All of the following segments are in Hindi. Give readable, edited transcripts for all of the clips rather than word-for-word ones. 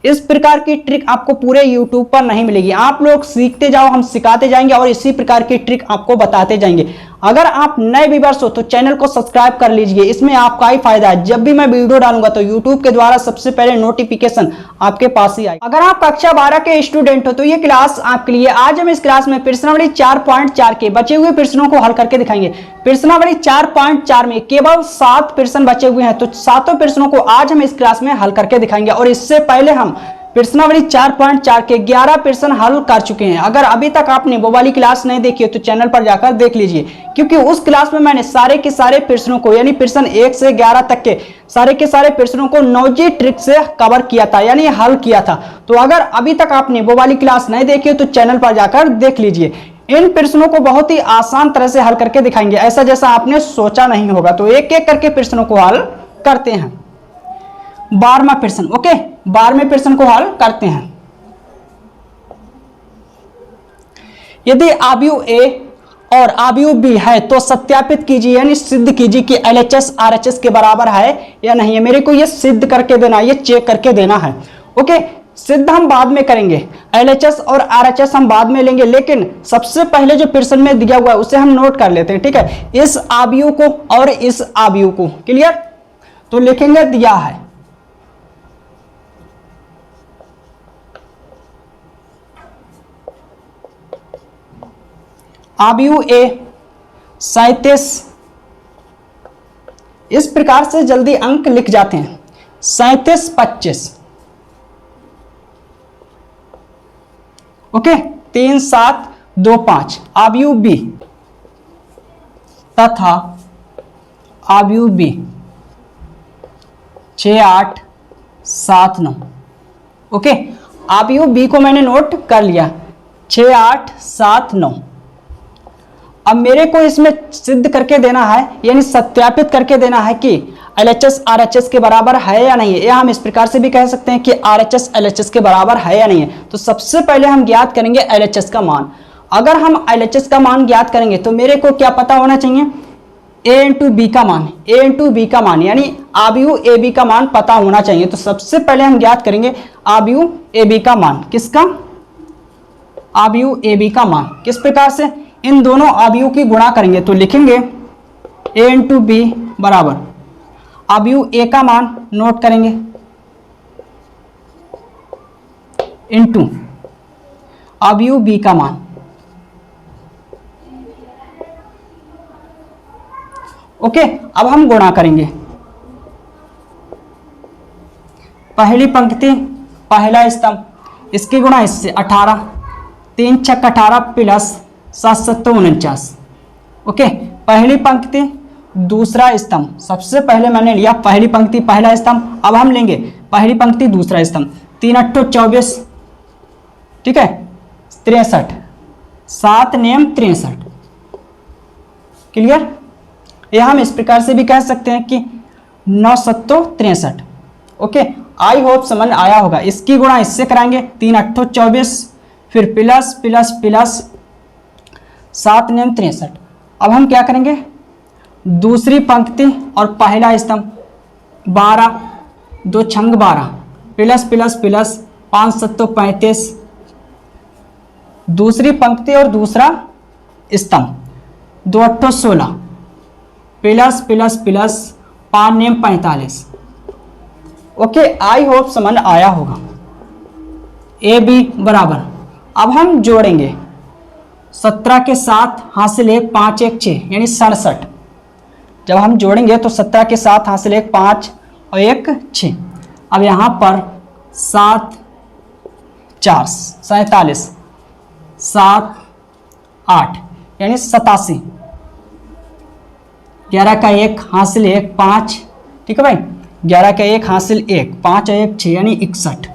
इस प्रकार की ट्रिक आपको पूरे YouTube पर नहीं मिलेगी। आप लोग सीखते जाओ, हम सिखाते जाएंगे और इसी प्रकार की ट्रिक आपको बताते जाएंगे। अगर आप नए व्यूअर्स हो तो चैनल को सब्सक्राइब कर लीजिए, इसमें आपका ही फायदा है। जब भी मैं वीडियो डालूंगा तो YouTube के द्वारा सबसे पहले नोटिफिकेशन आपके पास ही आएगा। अगर आप कक्षा 12 के स्टूडेंट हो तो ये क्लास आपके लिए। आज हम इस क्लास में प्रश्नावली 4.4 के बचे हुए प्रश्नों को हल करके दिखाएंगे। प्रश्नावली 4.4 में केवल 7 प्रश्न बचे हुए हैं, तो 7 प्रश्नों को आज हम इस क्लास में हल करके दिखाएंगे। और इससे पहले हम प्रश्नावली 4.4 के 11 प्रश्न हल कर चुके हैं। अगर अभी तक आपने वो वाली क्लास नहीं देखी है तो चैनल पर जाकर देख लीजिए, क्योंकि उस क्लास में मैंने सारे के सारे प्रश्नों को, यानी प्रश्न 1 से 11 तक के सारे प्रश्नों को नौजी ट्रिक से कवर किया था, यानी हल किया था। तो अगर अभी तक आपने वो वाली क्लास नहीं देखी है तो चैनल पर जाकर देख लीजिए। इन प्रश्नों को बहुत ही आसान तरह से हल करके दिखाएंगे, ऐसा जैसा आपने सोचा नहीं होगा। तो एक एक करके प्रश्नों को हल करते हैं। 12वां प्रश्न, ओके, 12वें प्रश्न को हल करते हैं। यदि अवयव ए और अवयव बी है तो सत्यापित कीजिए, यानी सिद्ध कीजिए कि एलएचएस आरएचएस के बराबर है या नहीं है। मेरे को ये सिद्ध करके देना, ये चेक करके देना है। ओके, सिद्ध हम बाद में करेंगे, एलएचएस और आरएचएस हम बाद में लेंगे, लेकिन सबसे पहले जो प्रश्न में दिया हुआ है उसे हम नोट कर लेते हैं। ठीक है, इस अवयव को और इस अवयव को, क्लियर? तो लिखेंगे दिया है अवयव ए 37, इस प्रकार से जल्दी अंक लिख जाते हैं। 37, 25, ओके, 3, 7, 2, 5। अवयव बी तथा अवयव बी 6, 8, 7, 9। ओके, अवयव बी को मैंने नोट कर लिया, 6, 8, 7, 9। अब मेरे को इसमें सिद्ध करके देना है, यानी सत्यापित करके देना है कि एलएचएस आरएचएस के बराबर है या नहीं है। या हम इस प्रकार से भी कह सकते हैं कि आरएचएस एलएचएस के बराबर है या नहीं है। तो सबसे पहले हम ज्ञात करेंगे एलएचएस का मान। अगर हम एलएचएस का मान ज्ञात करेंगे तो मेरे को क्या पता होना चाहिए? ए इंटू बी का मान, ए इंटू बी का मान, यानी अवयव ए बी का मान पता होना चाहिए। तो सबसे पहले हम ज्ञात करेंगे अवयव ए बी का मान। किसका? अवयव ए बी का मान। किस प्रकार से? इन दोनों अवयव की गुणा करेंगे तो लिखेंगे a इंटू बी बराबर अवयव ए का मान नोट करेंगे इंटू अवयव बी का मान। ओके, अब हम गुणा करेंगे। पहली पंक्ति पहला स्तंभ, इसकी गुणा इससे 18, 3 छक 18 प्लस 7 7 49। ओके, पहली पंक्ति दूसरा स्तंभ, सबसे पहले मैंने लिया पहली पंक्ति पहला स्तंभ। अब हम लेंगे पहली पंक्ति दूसरा स्तंभ, 3 8 24, ठीक है, 63, 7 नियम 63। क्लियर? यह हम इस प्रकार से भी कह सकते हैं कि 9 7 63। ओके, आई होप समझ आया होगा। इसकी गुणा इससे कराएंगे, 3 8 24, फिर प्लस प्लस प्लस 7 नियम 63। अब हम क्या करेंगे? दूसरी पंक्ति और पहला स्तंभ 12, 2 छंग 12, प्लस प्लस प्लस 5 7 35। दूसरी पंक्ति और दूसरा स्तंभ 2 8 16, प्लस प्लस प्लस 5 नियम 45। ओके, आई होप समझ आया होगा। ए बी बराबर, अब हम जोड़ेंगे 17 के साथ हासिल 1 5 1 6, यानी 67। जब हम जोड़ेंगे तो 17 के साथ हासिल 1 5 और 1 6। अब यहाँ पर 7 4 47, 7 8 यानी 87। 11 का 1 हासिल 1 5, ठीक है भाई, 11 का 1 हासिल 1 5 और 1 6 यानी 61।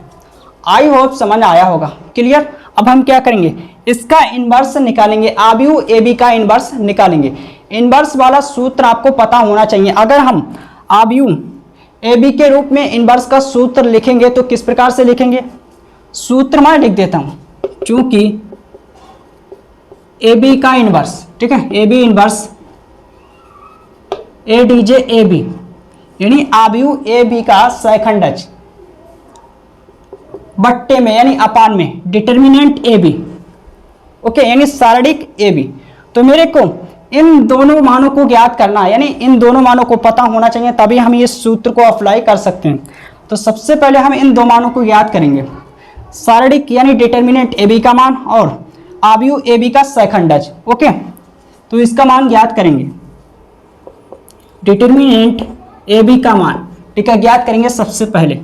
आई होप समझ आया होगा। क्लियर? अब हम क्या करेंगे? इसका इनवर्स निकालेंगे, अवयव ए बी का इनवर्स निकालेंगे। इनवर्स वाला सूत्र आपको पता होना चाहिए। अगर हम अवयव ए बी के रूप में इनवर्स का सूत्र लिखेंगे तो किस प्रकार से लिखेंगे? सूत्र मैं लिख देता हूं, चूंकि ए बी का इनवर्स, ठीक है, A B inverse A D J A B, यानी अवयव ए बी का सेकंडज बट्टे में यानी अपान में डिटर्मिनेंट ए बी। ओके, यानी शारीरिक ए बी। तो मेरे को इन दोनों मानों को ज्ञात करना है, यानी इन दोनों मानों को पता होना चाहिए, तभी हम इस सूत्र को अप्लाई कर सकते हैं। तो सबसे पहले हम इन दो मानों को ज्ञात करेंगे, शारीरिक यानी डिटर्मिनेंट ए बी का मान और आव्यूह ए बी का सहखंडज। ओके, तो इसका मान ज्ञात करेंगे, डिटर्मिनेंट ए बी का मान, ठीक है, ज्ञात करेंगे सबसे पहले।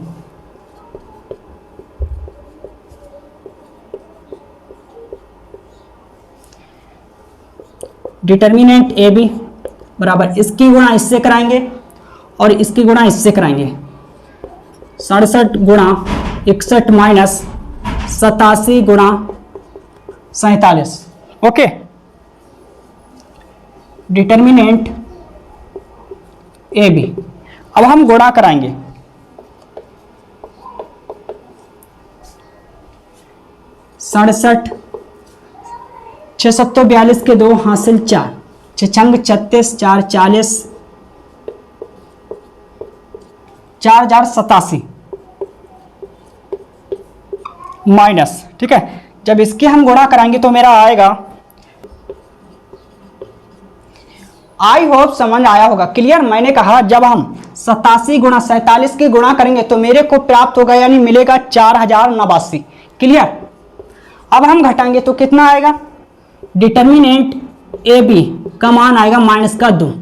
डिटर्मिनेंट ए बी बराबर इसकी गुणा इससे कराएंगे और इसकी गुणा इससे कराएंगे, 67 गुणा 61 माइनस 87 गुणा 47। Okay, determinant A B. अब हम गुणा कराएंगे, 67 6 7 42 के 2 हासिल 4, 6 छंग 36 4 40 4087 माइनस, ठीक है। जब इसके हम गुणा कराएंगे तो मेरा आएगा, आई होप समझ आया होगा, क्लियर। मैंने कहा जब हम 87 गुणा 47 की गुणा करेंगे तो मेरे को प्राप्त होगा यानी मिलेगा 4089। क्लियर। अब हम घटाएंगे तो कितना आएगा, डिटर्मिनेंट ए बी का मान आएगा माइनस का 2।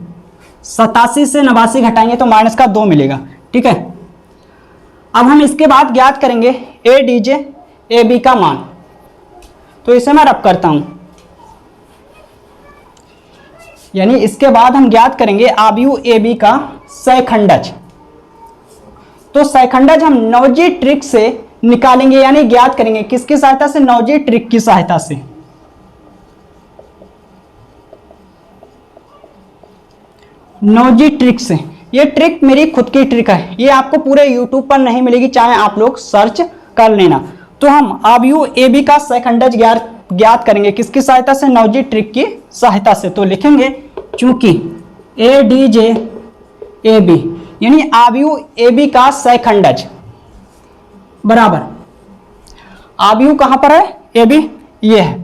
87 से 89 घटाएंगे तो माइनस का 2 मिलेगा, ठीक है। अब हम इसके बाद ज्ञात करेंगे ए डी जे ए बी का मान, तो इसे मैं रब करता हूं, यानी इसके बाद हम ज्ञात करेंगे आव्यूह ए बी का सहखंडज। तो सहखंडज हम नौजी ट्रिक से निकालेंगे, यानी ज्ञात करेंगे किसकी सहायता से, नौजी ट्रिक की सहायता से। नौजी ट्रिक से, ये ट्रिक मेरी खुद की ट्रिक है, ये आपको पूरे यूट्यूब पर नहीं मिलेगी, चाहे आप लोग सर्च कर लेना। तो हम आव्यूह ए बी का सहखंडज ज्ञात करेंगे किसकी सहायता से, नौजी ट्रिक की सहायता से। तो लिखेंगे चूंकि ए डी जे ए बी यानी आव्यूह ए बी का सहखंडज बराबर, आव्यूह कहां पर है, ए बी ये है।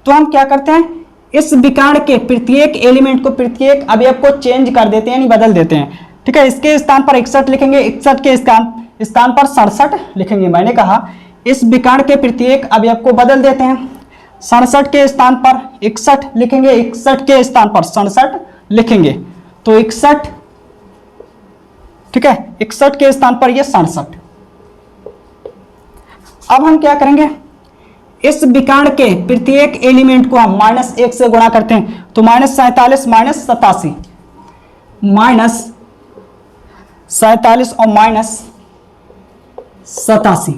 तो हम क्या करते हैं, इस विकर्ण के प्रत्येक एलिमेंट को, प्रत्येक अवयव को चेंज कर देते हैं, यानी बदल देते हैं, ठीक है। इसके स्थान पर 61 लिखेंगे, 61 के स्थान पर 67 लिखेंगे। मैंने कहा इस विकर्ण के प्रत्येक अवयव को बदल देते हैं, 67 के स्थान पर 61 लिखेंगे, 61 के स्थान पर 67 लिखेंगे, तो 61, ठीक है, 61 के स्थान पर ये 67। अब हम क्या करेंगे, इस विकर्ण के प्रत्येक एलिमेंट को हम -1 से गुणा करते हैं, तो -47 माइनस 87, -47 और -87।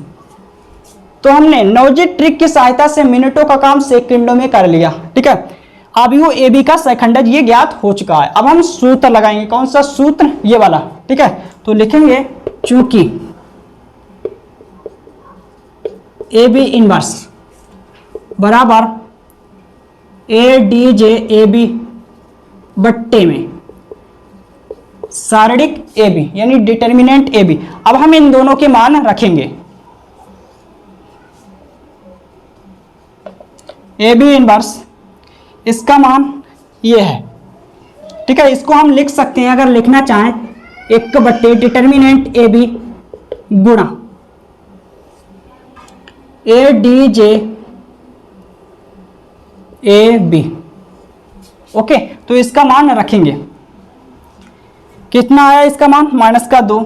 तो हमने नौजी ट्रिक की सहायता से मिनटों का काम सेकंडों में कर लिया, ठीक है। आव्यूह ए बी का सहखंडज ये ज्ञात हो चुका है। अब हम सूत्र लगाएंगे, कौन सा सूत्र, ये वाला, ठीक है। तो लिखेंगे चूंकि ए बी इनवर्स बराबर ए डी जे ए बी बट्टे में शारीरिक ए बी यानी डिटर्मिनेंट ए बी। अब हम इन दोनों के मान रखेंगे, ए बी इनवर्स इसका मान ये है, ठीक है। इसको हम लिख सकते हैं, अगर लिखना चाहें, 1 डिटर्मिनेंट ए बी गुणा A D J A B. Okay, तो इसका मान रखेंगे, कितना आया इसका मान, माइनस का 2।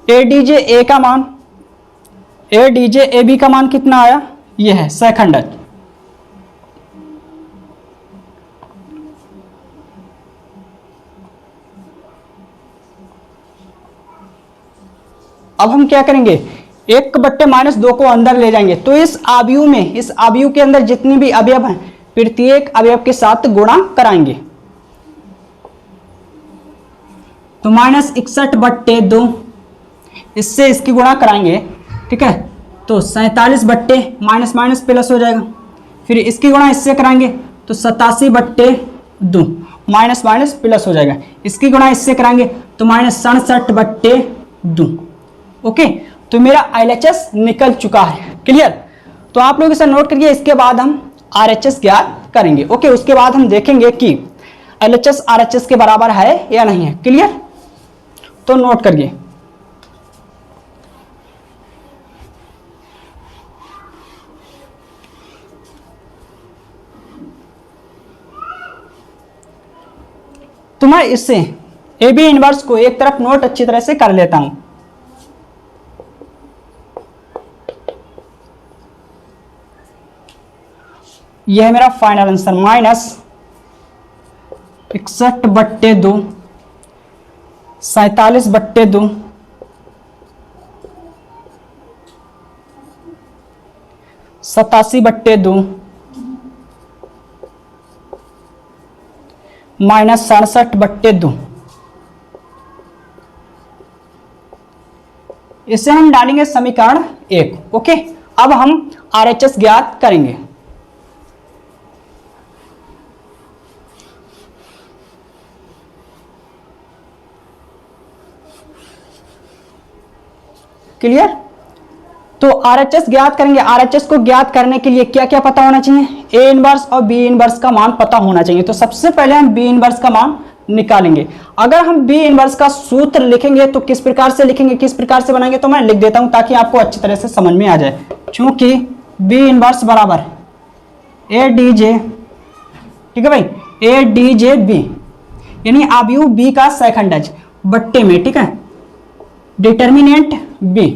ए डी जे ए का मान, ए डी जे ए बी का मान कितना आया, यह है सहखंडज। अब हम क्या करेंगे, 1/-2 को अंदर ले जाएंगे, तो इस आव्यूह में, इस आव्यूह के अंदर जितनी भी अवयव हैं प्रत्येक अवयव के साथ गुणा कराएंगे, तो -61/2 इससे इसकी गुणा कराएंगे, ठीक है। तो 47 बट्टे माइनस माइनस प्लस हो जाएगा, फिर इसकी गुणा इससे कराएंगे तो 87/2 माइनस माइनस प्लस हो जाएगा, इसकी गुणा इससे कराएंगे तो -67/2। ओके, तो मेरा LHS निकल चुका है। क्लियर? तो आप लोग इसे नोट करिए, इसके बाद हम RHS ज्ञात करेंगे। ओके, उसके बाद हम देखेंगे कि LHS RHS के बराबर है या नहीं है। क्लियर? तो नोट करिए। तो मैं इससे AB इनवर्स को एक तरफ नोट अच्छी तरह से कर लेता हूं। यह है मेरा फाइनल आंसर, -61/2, 47/2, 87/2, -67/2। इसे हम डालेंगे समीकरण 1। ओके, अब हम RHS ज्ञात करेंगे। क्लियर? तो RHS ज्ञात करेंगे। RHS को ज्ञात करने के लिए क्या क्या पता होना चाहिए? A इनवर्स और B इनवर्स का मान पता होना चाहिए। तो सबसे पहले हम B इनवर्स का मान निकालेंगे। अगर हम B इनवर्स का सूत्र लिखेंगे तो किस प्रकार से लिखेंगे, किस प्रकार से बनाएंगे, तो मैं लिख देता हूं ताकि आपको अच्छी तरह से समझ में आ जाए। चूंकि B इनवर्स बराबर ADJ, ठीक है भाई, ADJB यानी अवयव B का सेकंडज बट्टे में, ठीक है, डिटर्मिनेंट B।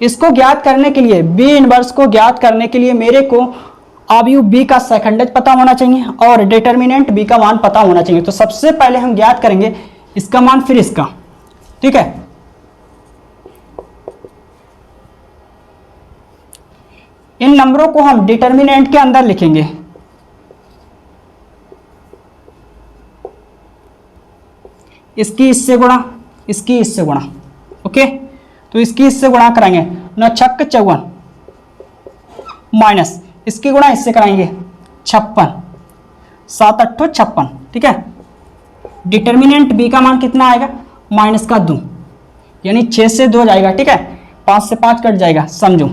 इसको ज्ञात करने के लिए, B इनवर्स को ज्ञात करने के लिए मेरे को अवयव B का सेकंडज पता होना चाहिए और डिटर्मिनेंट B का मान पता होना चाहिए। तो सबसे पहले हम ज्ञात करेंगे इसका मान, फिर इसका। ठीक है, इन नंबरों को हम डिटर्मिनेंट के अंदर लिखेंगे। इसकी इससे गुणा, इसकी इससे गुणा। ओके, तो इसकी इससे गुणा कराएंगे, 9 छक्क 54, माइनस इसकी गुणा इससे कराएंगे 56, 7 8 56। ठीक है, डिटर्मिनेंट B का मान कितना आएगा? -2, यानी 6 से 2 जाएगा। ठीक है, 5 से 5 कट जाएगा। समझो,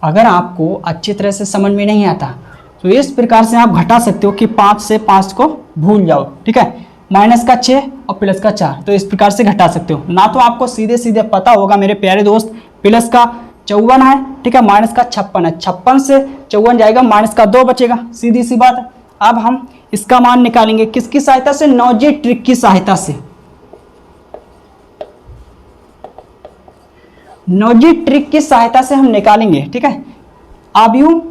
अगर आपको अच्छी तरह से समझ में नहीं आता तो इस प्रकार से आप घटा सकते हो कि 5 से 5 को भूल जाओ। ठीक है, -6 और +4, तो इस प्रकार से घटा सकते हो। ना तो आपको सीधे सीधे पता होगा मेरे प्यारे दोस्त, प्लस का 54 है, ठीक है, माइनस का 56 है, 56 से 54 जाएगा, -2 बचेगा, सीधी सी बात है। अब हम इसका मान निकालेंगे किसकी सहायता से? नौजी ट्रिक की सहायता से। नौजी ट्रिक की सहायता से हम निकालेंगे। ठीक है, अवयव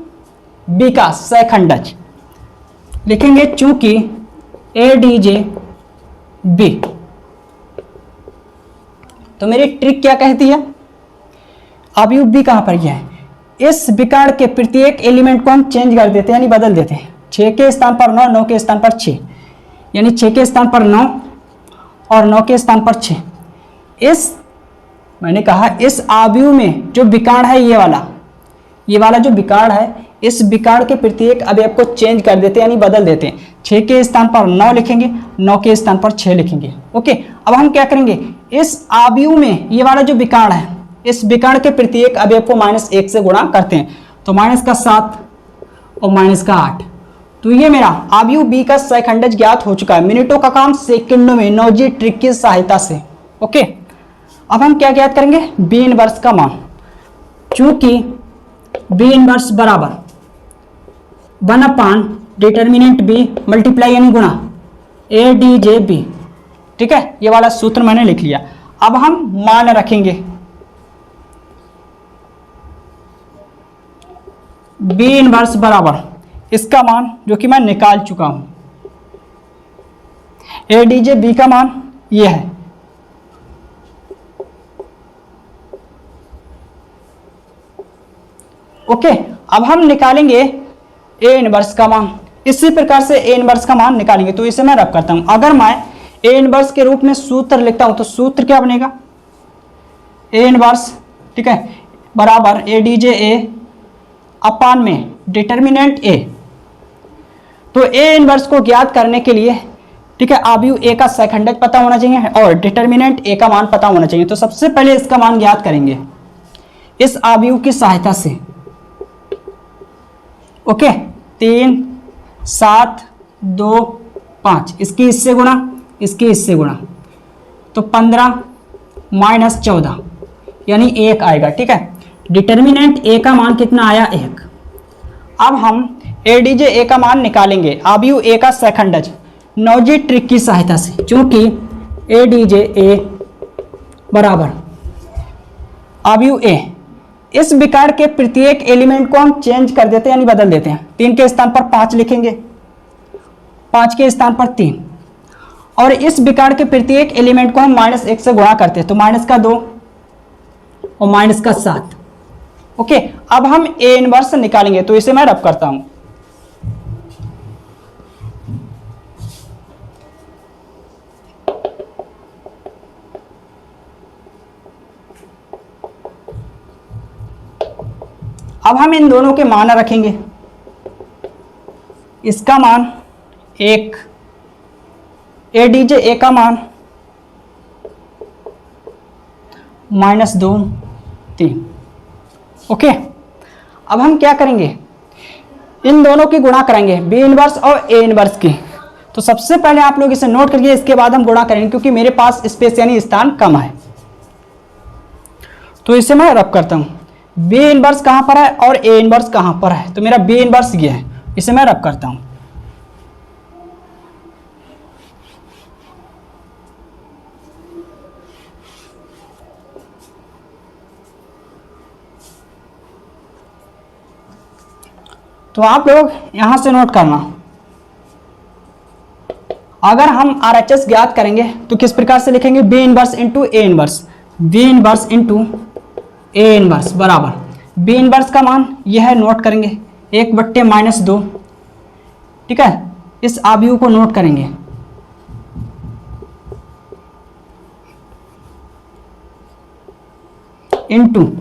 B का सेकंडज लिखेंगे, चूंकि ADJB। तो मेरी ट्रिक क्या कहती है? अवयव B कहां पर यह है, इस विकर्ण के प्रत्येक एलिमेंट को हम चेंज कर देते हैं, यानी बदल देते हैं। 6 के स्थान पर 9, 9 के स्थान पर 6, यानी 6 के स्थान पर 9 और 9 के स्थान पर 6। इस मैंने कहा इस अवयव में जो विकर्ण है, ये वाला जो विकर्ण है, इस विकर्ण के प्रत्येक अवयव को चेंज कर देते हैं, यानी बदल देते हैं। 6 के स्थान पर 9 लिखेंगे, 9 के स्थान पर 6 लिखेंगे। ओके, अब हम क्या करेंगे, इस अवयव में ये वाला जो विकर्ण है, इस विकर्ण के प्रत्येक अवयव को -1 से गुणा करते हैं। तो -7 और -8। तो ये मेरा अवयव B का सेकंडज ज्ञात हो चुका है। मिनटों का काम सेकंडों में, नौजी ट्रिक की सहायता से। ओके, अब हम क्या ज्ञात करेंगे? B इनवर्स का मान। चूंकि B इनवर्स बराबर 1 डिटर्मिनेंट B मल्टीप्लाई यानी गुणा ADJB। ठीक है, ये वाला सूत्र मैंने लिख लिया। अब हम मान रखेंगे B इनवर्स बराबर इसका मान जो कि मैं निकाल चुका हूं, ADJB का मान ये है। ओके, अब हम निकालेंगे A इनवर्स का मान। इसी प्रकार से A इनवर्स का मान निकालेंगे। तो इसे मैं रब करता हूं। अगर मैं A इनवर्स के रूप में सूत्र लिखता हूं तो सूत्र क्या बनेगा? A इनवर्स, ठीक है, बराबर ADJA अपान में डिटर्मिनेंट A, तो ए इनवर्स को ज्ञात करने के लिए, ठीक है, आव्यूह ए का सेकंडज पता होना चाहिए और डिटर्मिनेंट ए का मान पता होना चाहिए। तो सबसे पहले इसका मान ज्ञात करेंगे इस आव्यूह की सहायता से। ओके, 3 7 2 5, इसकी इससे गुणा, इसकी इससे गुणा, तो 15 माइनस 14 यानी 1 आएगा। ठीक है, डिटर्मिनेंट ए का मान कितना आया? 1। अब हम एडीजे ए का मान निकालेंगे, आव्यूह ए का सेकंडज नौजी ट्रिक की सहायता से, क्योंकि एडीजे ए बराबर आव्यूह ए, इस विकार के प्रत्येक एलिमेंट को हम चेंज कर देते हैं यानी बदल देते हैं। 3 के स्थान पर 5 लिखेंगे, 5 के स्थान पर 3, और इस विकार के प्रत्येक एलिमेंट को हम -1 से गुणा करते हैं, तो -2 और -7। ओके, अब हम ए इनवर्स निकालेंगे, तो इसे मैं रब करता हूं। अब हम इन दोनों के मान रखेंगे, इसका मान 1, एडीजे ए का मान -2 3। ओके, अब हम क्या करेंगे? इन दोनों की गुणा करेंगे, बी इनवर्स और ए इनवर्स की। तो सबसे पहले आप लोग इसे नोट करिए, इसके बाद हम गुणा करेंगे, क्योंकि मेरे पास स्पेस यानी स्थान कम है। तो इसे मैं रब करता हूं, बी इनवर्स कहां पर है और ए इनवर्स कहां पर है? तो मेरा बी इनवर्स ये है, इसे मैं रब करता हूं। तो आप लोग यहां से नोट करना, अगर हम RHS ज्ञात करेंगे तो किस प्रकार से लिखेंगे? B inverse into A inverse, B inverse into A inverse बराबर, बी इनवर्स का मान यह है, नोट करेंगे 1/-2। ठीक है, इस आव्यूह को नोट करेंगे, इंटू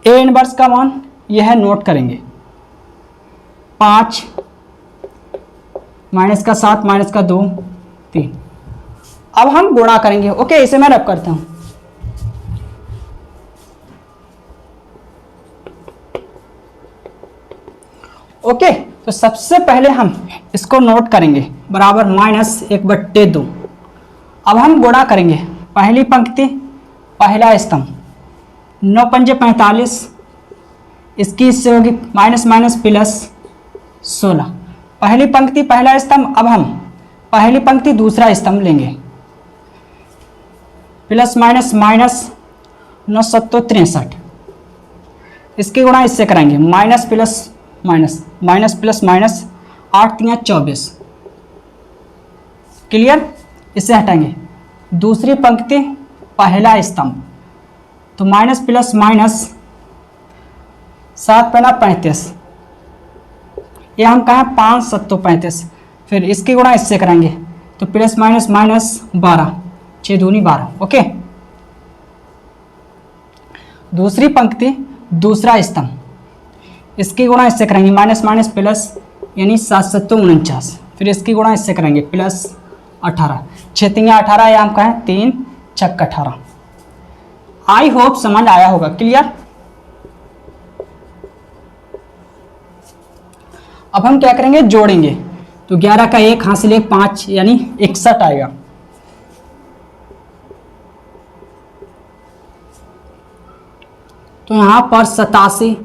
ए इनवर्स का मान यह है, नोट करेंगे 5 -7 -2 3। अब हम गुणा करेंगे। ओके, इसे मैं रब करता हूं। ओके, तो सबसे पहले हम इसको नोट करेंगे, बराबर -1/2। अब हम गुणा करेंगे, पहली पंक्ति पहला स्तंभ 9 पंजे 45, इसकी इससे होगी -+ 16। पहली पंक्ति पहला स्तंभ, अब हम पहली पंक्ति दूसरा स्तंभ लेंगे, +- 9 7 63, इसकी गुणा इससे कराएंगे, -+- 8 3 24। क्लियर? इससे हटाएंगे, दूसरी पंक्ति पहला स्तंभ, तो -+- 7 × 35, ये हम कहें 5 7 35, फिर इसकी गुणा इससे कराएंगे, तो +- 12 6 दूनी 12। ओके, दूसरी पंक्ति दूसरा स्तंभ, इसकी गुणा इससे करेंगे, -+ यानी 7 7 49, फिर इसकी गुणा इससे करेंगे, +18 6 3 18, या हम कहें 3 6 18। आई होप समझ आया होगा। क्लियर? अब हम क्या करेंगे? जोड़ेंगे, तो 11 का 1 हासिल 1 5 यानी 61 आएगा। तो यहाँ पर 87,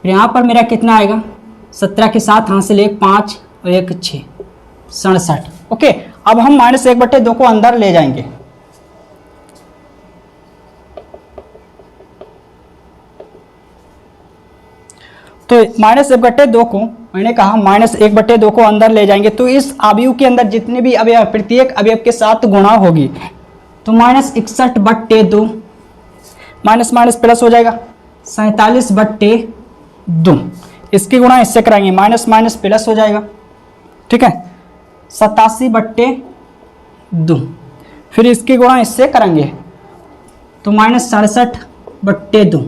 यहाँ पर मेरा कितना आएगा? 17 के साथ हासिल 1 5 और 1 6 67। ओके, अब हम -1/2 को अंदर ले जाएंगे, तो -1/2 को मैंने कहा -1/2 को अंदर ले जाएंगे, तो इस आव्यूह के अंदर जितने भी अवयव, प्रत्येक अवयव के साथ गुणा होगी, तो -61/2 माइनस प्लस हो जाएगा 47/2, इसकी गुणा इससे कराएंगे, माइनस प्लस हो जाएगा। ठीक है, 87/2, फिर इसकी गुणा इससे करेंगे तो -67/2।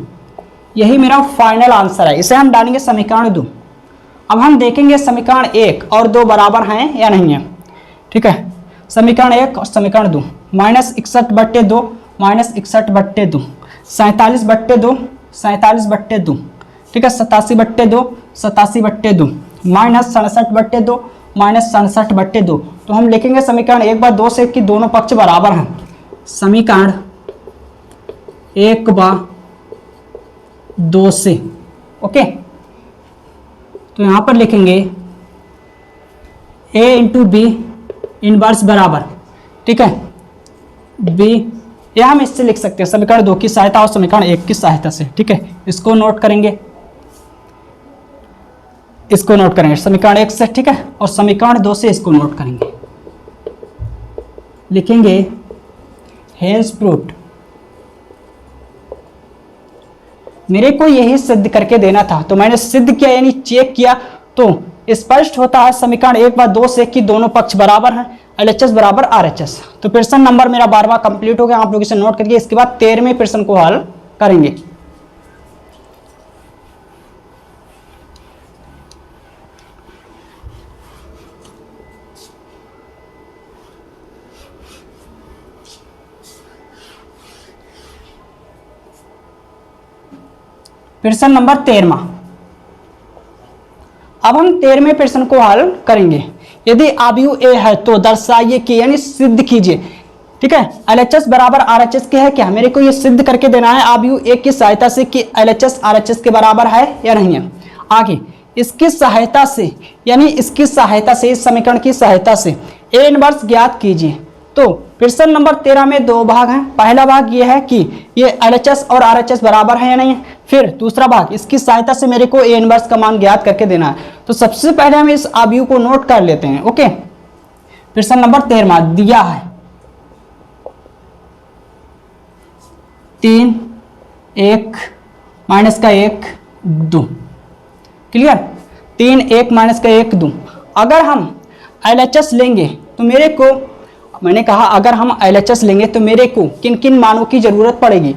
यही मेरा फाइनल आंसर है। इसे हम डालेंगे समीकरण 2, अब हम देखेंगे समीकरण 1 और 2 बराबर हैं या नहीं है। ठीक है, समीकरण 1 और समीकरण 2, -61/2 -61/2, 47/2 47/2, ठीक है, 87/2 87/2, -67/2 -67/2। तो हम लिखेंगे समीकरण 1/2 से कि दोनों पक्ष बराबर हैं। समीकरण 1/2 से, ओके, तो यहां पर लिखेंगे a इंटू बी इनवर्स बराबर, ठीक है, b, या हम इससे लिख सकते हैं समीकरण 2 की सहायता और समीकरण 1 की सहायता से। ठीक है, इसको नोट करेंगे, इसको नोट करेंगे समीकरण 1 से, ठीक है, और समीकरण 2 से इसको नोट करेंगे, लिखेंगे हेंस प्रूव्ड। मेरे को यही सिद्ध करके देना था, तो मैंने सिद्ध किया यानी चेक किया, तो स्पष्ट होता है समीकरण 1/2 से कि दोनों पक्ष बराबर हैं, LHS बराबर RHS। तो प्रश्न नंबर मेरा 12वां कंप्लीट हो गया, आप लोग इसे नोट करिए। इसके बाद 13वें प्रश्न को हल करेंगे। प्रश्न नंबर 13वां। अब हम 13वें प्रश्न को हल करेंगे। यदि अवयव ए है तो दर्शाइए कि, यानी सिद्ध कीजिए, ठीक है, LHS बराबर RHS के है क्या। मेरे को ये सिद्ध करके देना है अवयव ए की सहायता से कि LHS RHS के बराबर है या नहीं है। आगे इसकी सहायता से, यानी इसकी सहायता से, इस समीकरण की सहायता से ए इनवर्स ज्ञात कीजिए। तो प्रश्न नंबर 13 में 2 भाग हैं। पहला भाग ये है कि ये LHS और RHS बराबर है या नहीं है। फिर दूसरा भाग, इसकी सहायता से मेरे को ए इनवर्स का मान ज्ञात करके देना है। तो सबसे पहले हम इस अवयव को नोट कर लेते हैं। ओके, प्रश्न नंबर 13 दिया है 3 1 माइनस का 1 2, क्लियर, 3 1 माइनस का 1 2। अगर हम LHS लेंगे तो मेरे को, मैंने कहा अगर हम LHS लेंगे तो मेरे को किन किन मानों की जरूरत पड़ेगी।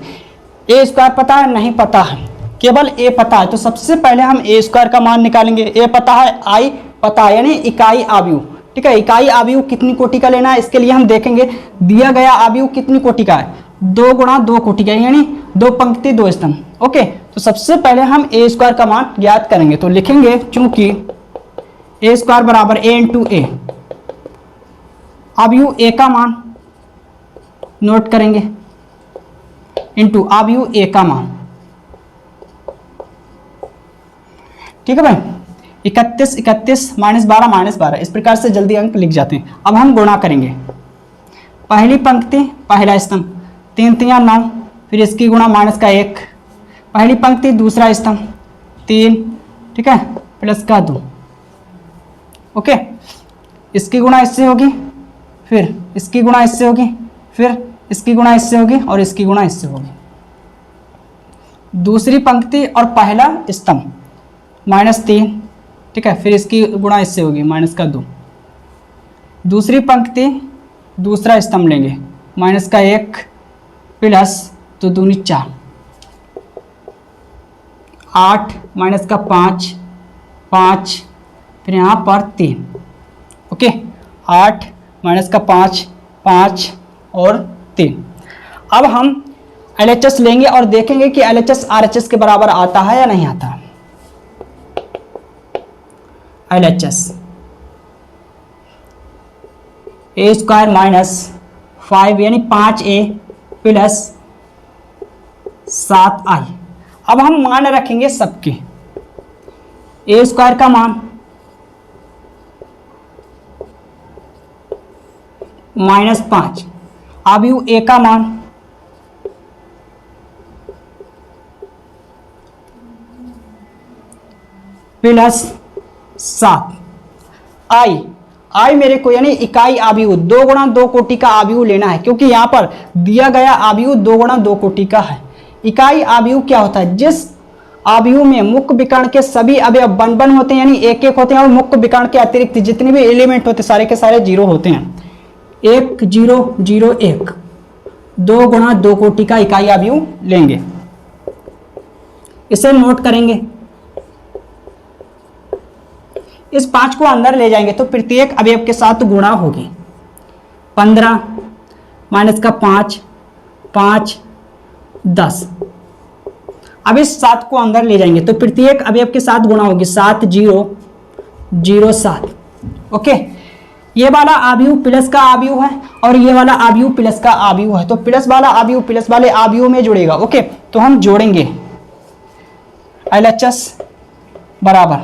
ए स्क्वायर पता है, नहीं पता है, केवल ए पता है। तो सबसे पहले हम ए स्क्वायर का मान निकालेंगे। ए पता है, आई पता है, यानी इकाई अवयव, ठीक है। इकाई अवयव कितनी कोटि का लेना है, इसके लिए हम देखेंगे दिया गया अवयव कितनी कोटि का है, 2 गुणा 2 कोटि का, यानी 2 पंक्ति 2 स्तंभ। ओके, तो सबसे पहले हम ए स्क्वायर का मान ज्ञात करेंगे। तो लिखेंगे चूंकि ए स्क्वायर बराबर ए इंटू ए, अवयव ए का मान नोट करेंगे इंटू अवयव ए का मान, ठीक है भाई। 31 31 -12 -12, इस प्रकार से जल्दी अंक लिख जाते हैं। अब हम गुणा करेंगे, पहली पंक्ति पहला स्तंभ 3 3 9, फिर इसकी गुणा माइनस का 1, पहली पंक्ति दूसरा स्तंभ 3, ठीक है, प्लस का 2। ओके, इसकी गुणा इससे होगी, फिर इसकी गुणा इससे होगी, फिर इसकी गुणा इससे होगी और इसकी गुणा इससे होगी। दूसरी पंक्ति और पहला स्तंभ -3, ठीक है, फिर इसकी गुणा इससे होगी माइनस का 2। दूसरी पंक्ति दूसरा स्तंभ लेंगे, माइनस का 1 प्लस 2 दूनी 4, 8 माइनस का 5 5, फिर यहाँ पर 3। ओके, 8 माइनस का 5 5 और 3। अब हम LHS लेंगे और देखेंगे कि LHS RHS के बराबर आता है या नहीं आता। LHS ए स्क्वायर माइनस 5 यानी 5a प्लस 7i। अब हम मान रखेंगे सबके, ए स्क्वायर का मान -5, अवयव ए का मान +7, आई मेरे को यानी इकाई अवयव 2 गुणा 2 कोटि का अवयव लेना है, क्योंकि यहाँ पर दिया गया अवयव 2 गुणा 2 कोटि का है। इकाई अवयव क्या होता है, जिस अवयव में मुख्य विकर्ण के सभी अवयव बन होते हैं, यानी 1 1 होते हैं, और मुख्य विकर्ण के अतिरिक्त जितने भी एलिमेंट होते हैं सारे के सारे 0 होते हैं। 1 0 0 1, 2 गुणा 2 कोटि का इकाई अवयव लेंगे, इसे नोट करेंगे। इस 5 को अंदर ले जाएंगे तो प्रत्येक अवयव के साथ गुणा होगी। 15 माइनस का 5, 5 10। अब इस 7 को अंदर ले जाएंगे तो प्रत्येक अवयव के साथ गुणा होगी। 7 0 0 7। ओके, ये वाला आव्यूह प्लस का आव्यूह है और ये वाला आव्यूह प्लस का आव्यूह है, तो प्लस वाला आव्यूह प्लस वाले आव्यूह में जुड़ेगा। ओके, तो हम जोड़ेंगे LHS बराबर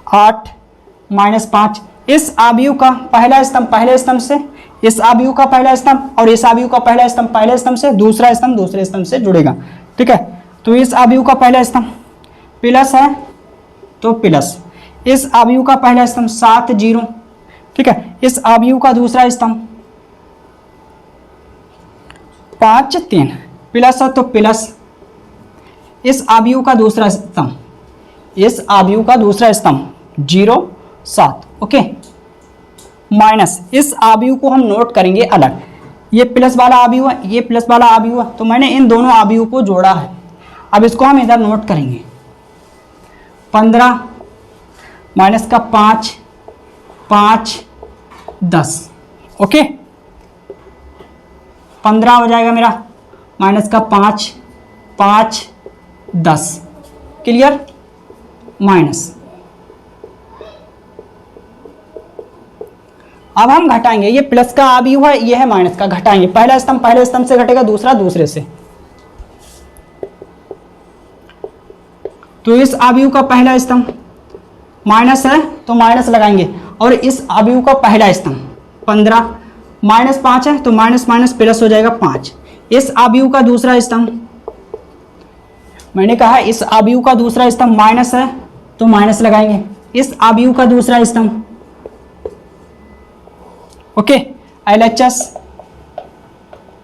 8 माइनस 5। इस आव्यूह का पहला स्तंभ पहले स्तंभ से, इस आव्यूह का पहला स्तंभ और इस आव्यूह का पहला स्तंभ पहले स्तंभ से, दूसरा स्तंभ दूसरे स्तंभ से जुड़ेगा। ठीक है, तो इस आव्यूह का पहला स्तंभ प्लस है तो प्लस, इस आव्यूह का पहला स्तंभ 7 0। ठीक है, इस आव्यूह का दूसरा स्तंभ 5 3 प्लस है तो प्लस, इस आव्यूह का दूसरा स्तंभ, इस आव्यूह का दूसरा स्तंभ 0 7। ओके, माइनस, इस आव्यूह को हम नोट करेंगे अलग। ये प्लस वाला आव्यूह है, ये प्लस वाला आव्यूह है, तो मैंने इन दोनों आव्यूह को जोड़ा है। अब इसको हम इधर नोट करेंगे। 15 माइनस का 5 5 10। ओके, 15 हो जाएगा मेरा, माइनस का 5 5 10। Clear, minus. अब हम घटाएंगे, ये प्लस का आव्यूह है, ये है माइनस का, घटाएंगे। पहला स्तंभ पहले स्तंभ से घटेगा, दूसरा दूसरे से। तो इस आव्यूह का पहला स्तंभ माइनस है तो माइनस लगाएंगे, और इस आव्यूह का पहला स्तंभ 15 माइनस 5 है तो माइनस माइनस प्लस हो जाएगा 5। इस आव्यूह का दूसरा स्तंभ, मैंने कहा इस आव्यूह का दूसरा स्तंभ माइनस है तो माइनस लगाएंगे, इस आव्यूह का दूसरा स्तंभ। ओके, LHS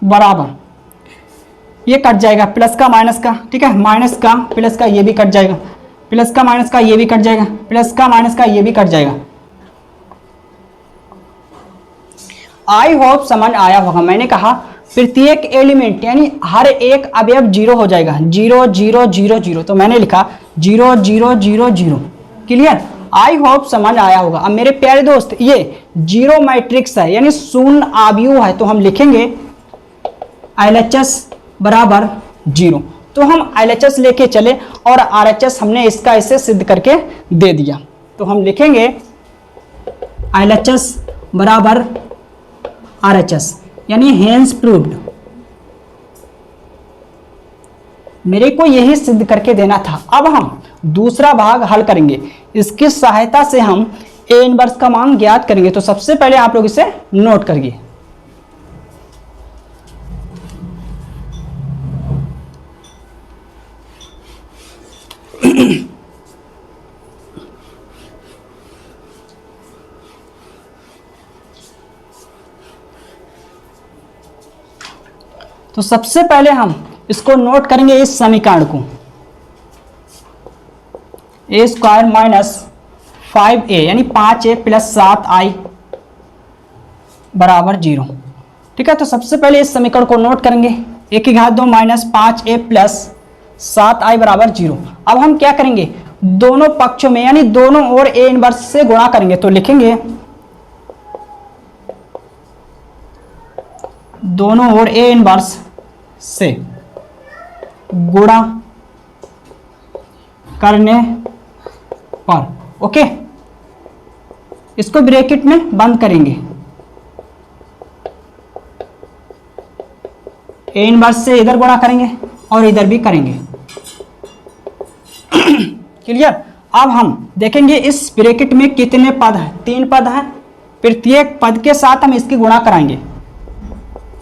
बराबर, ये कट जाएगा प्लस का माइनस का। ठीक है, माइनस का प्लस का ये भी कट जाएगा, प्लस का माइनस का ये भी कट जाएगा, प्लस का माइनस का ये भी कट जाएगा। आई होप समझ आया होगा। मैंने कहा प्रत्येक एलिमेंट यानी हर एक अवयव 0 हो जाएगा, 0 0 0 0, तो मैंने लिखा 0 0 0 0। क्लियर, आई होप समझ आया होगा। अब मेरे प्यारे दोस्त, ये 0 मैट्रिक्स है यानी शून्य आव्यूह है, तो हम लिखेंगे LHS बराबर 0। तो हम LHS लेके चले और RHS हमने इसका इसे सिद्ध करके दे दिया, तो हम लिखेंगे LHS बराबर RHS यानी हेंस प्रूव्ड। मेरे को यही सिद्ध करके देना था। अब हम दूसरा भाग हल करेंगे, इसकी सहायता से हम A इनवर्स का मान ज्ञात करेंगे। तो सबसे पहले आप लोग इसे नोट करिए। तो सबसे पहले हम इसको नोट करेंगे, इस समीकरण को a स्क्वायर माइनस 5a यानी 5a प्लस 7i बराबर 0। ठीक है, तो सबसे पहले इस समीकरण को नोट करेंगे, a की घात 2 माइनस 5a प्लस 7i बराबर 0। अब हम क्या करेंगे, दोनों पक्षों में यानी दोनों ओर a इनवर्स से गुणा करेंगे। तो लिखेंगे दोनों ओर a इनवर्स से गुणा करने पर। ओके, इसको ब्रैकेट में बंद करेंगे, a इनवर्स से इधर गुणा करेंगे और इधर भी करेंगे। क्लियर, अब हम देखेंगे इस ब्रैकेट में कितने पद हैं, 3 पद हैं। प्रत्येक पद के साथ हम इसकी गुणा कराएंगे,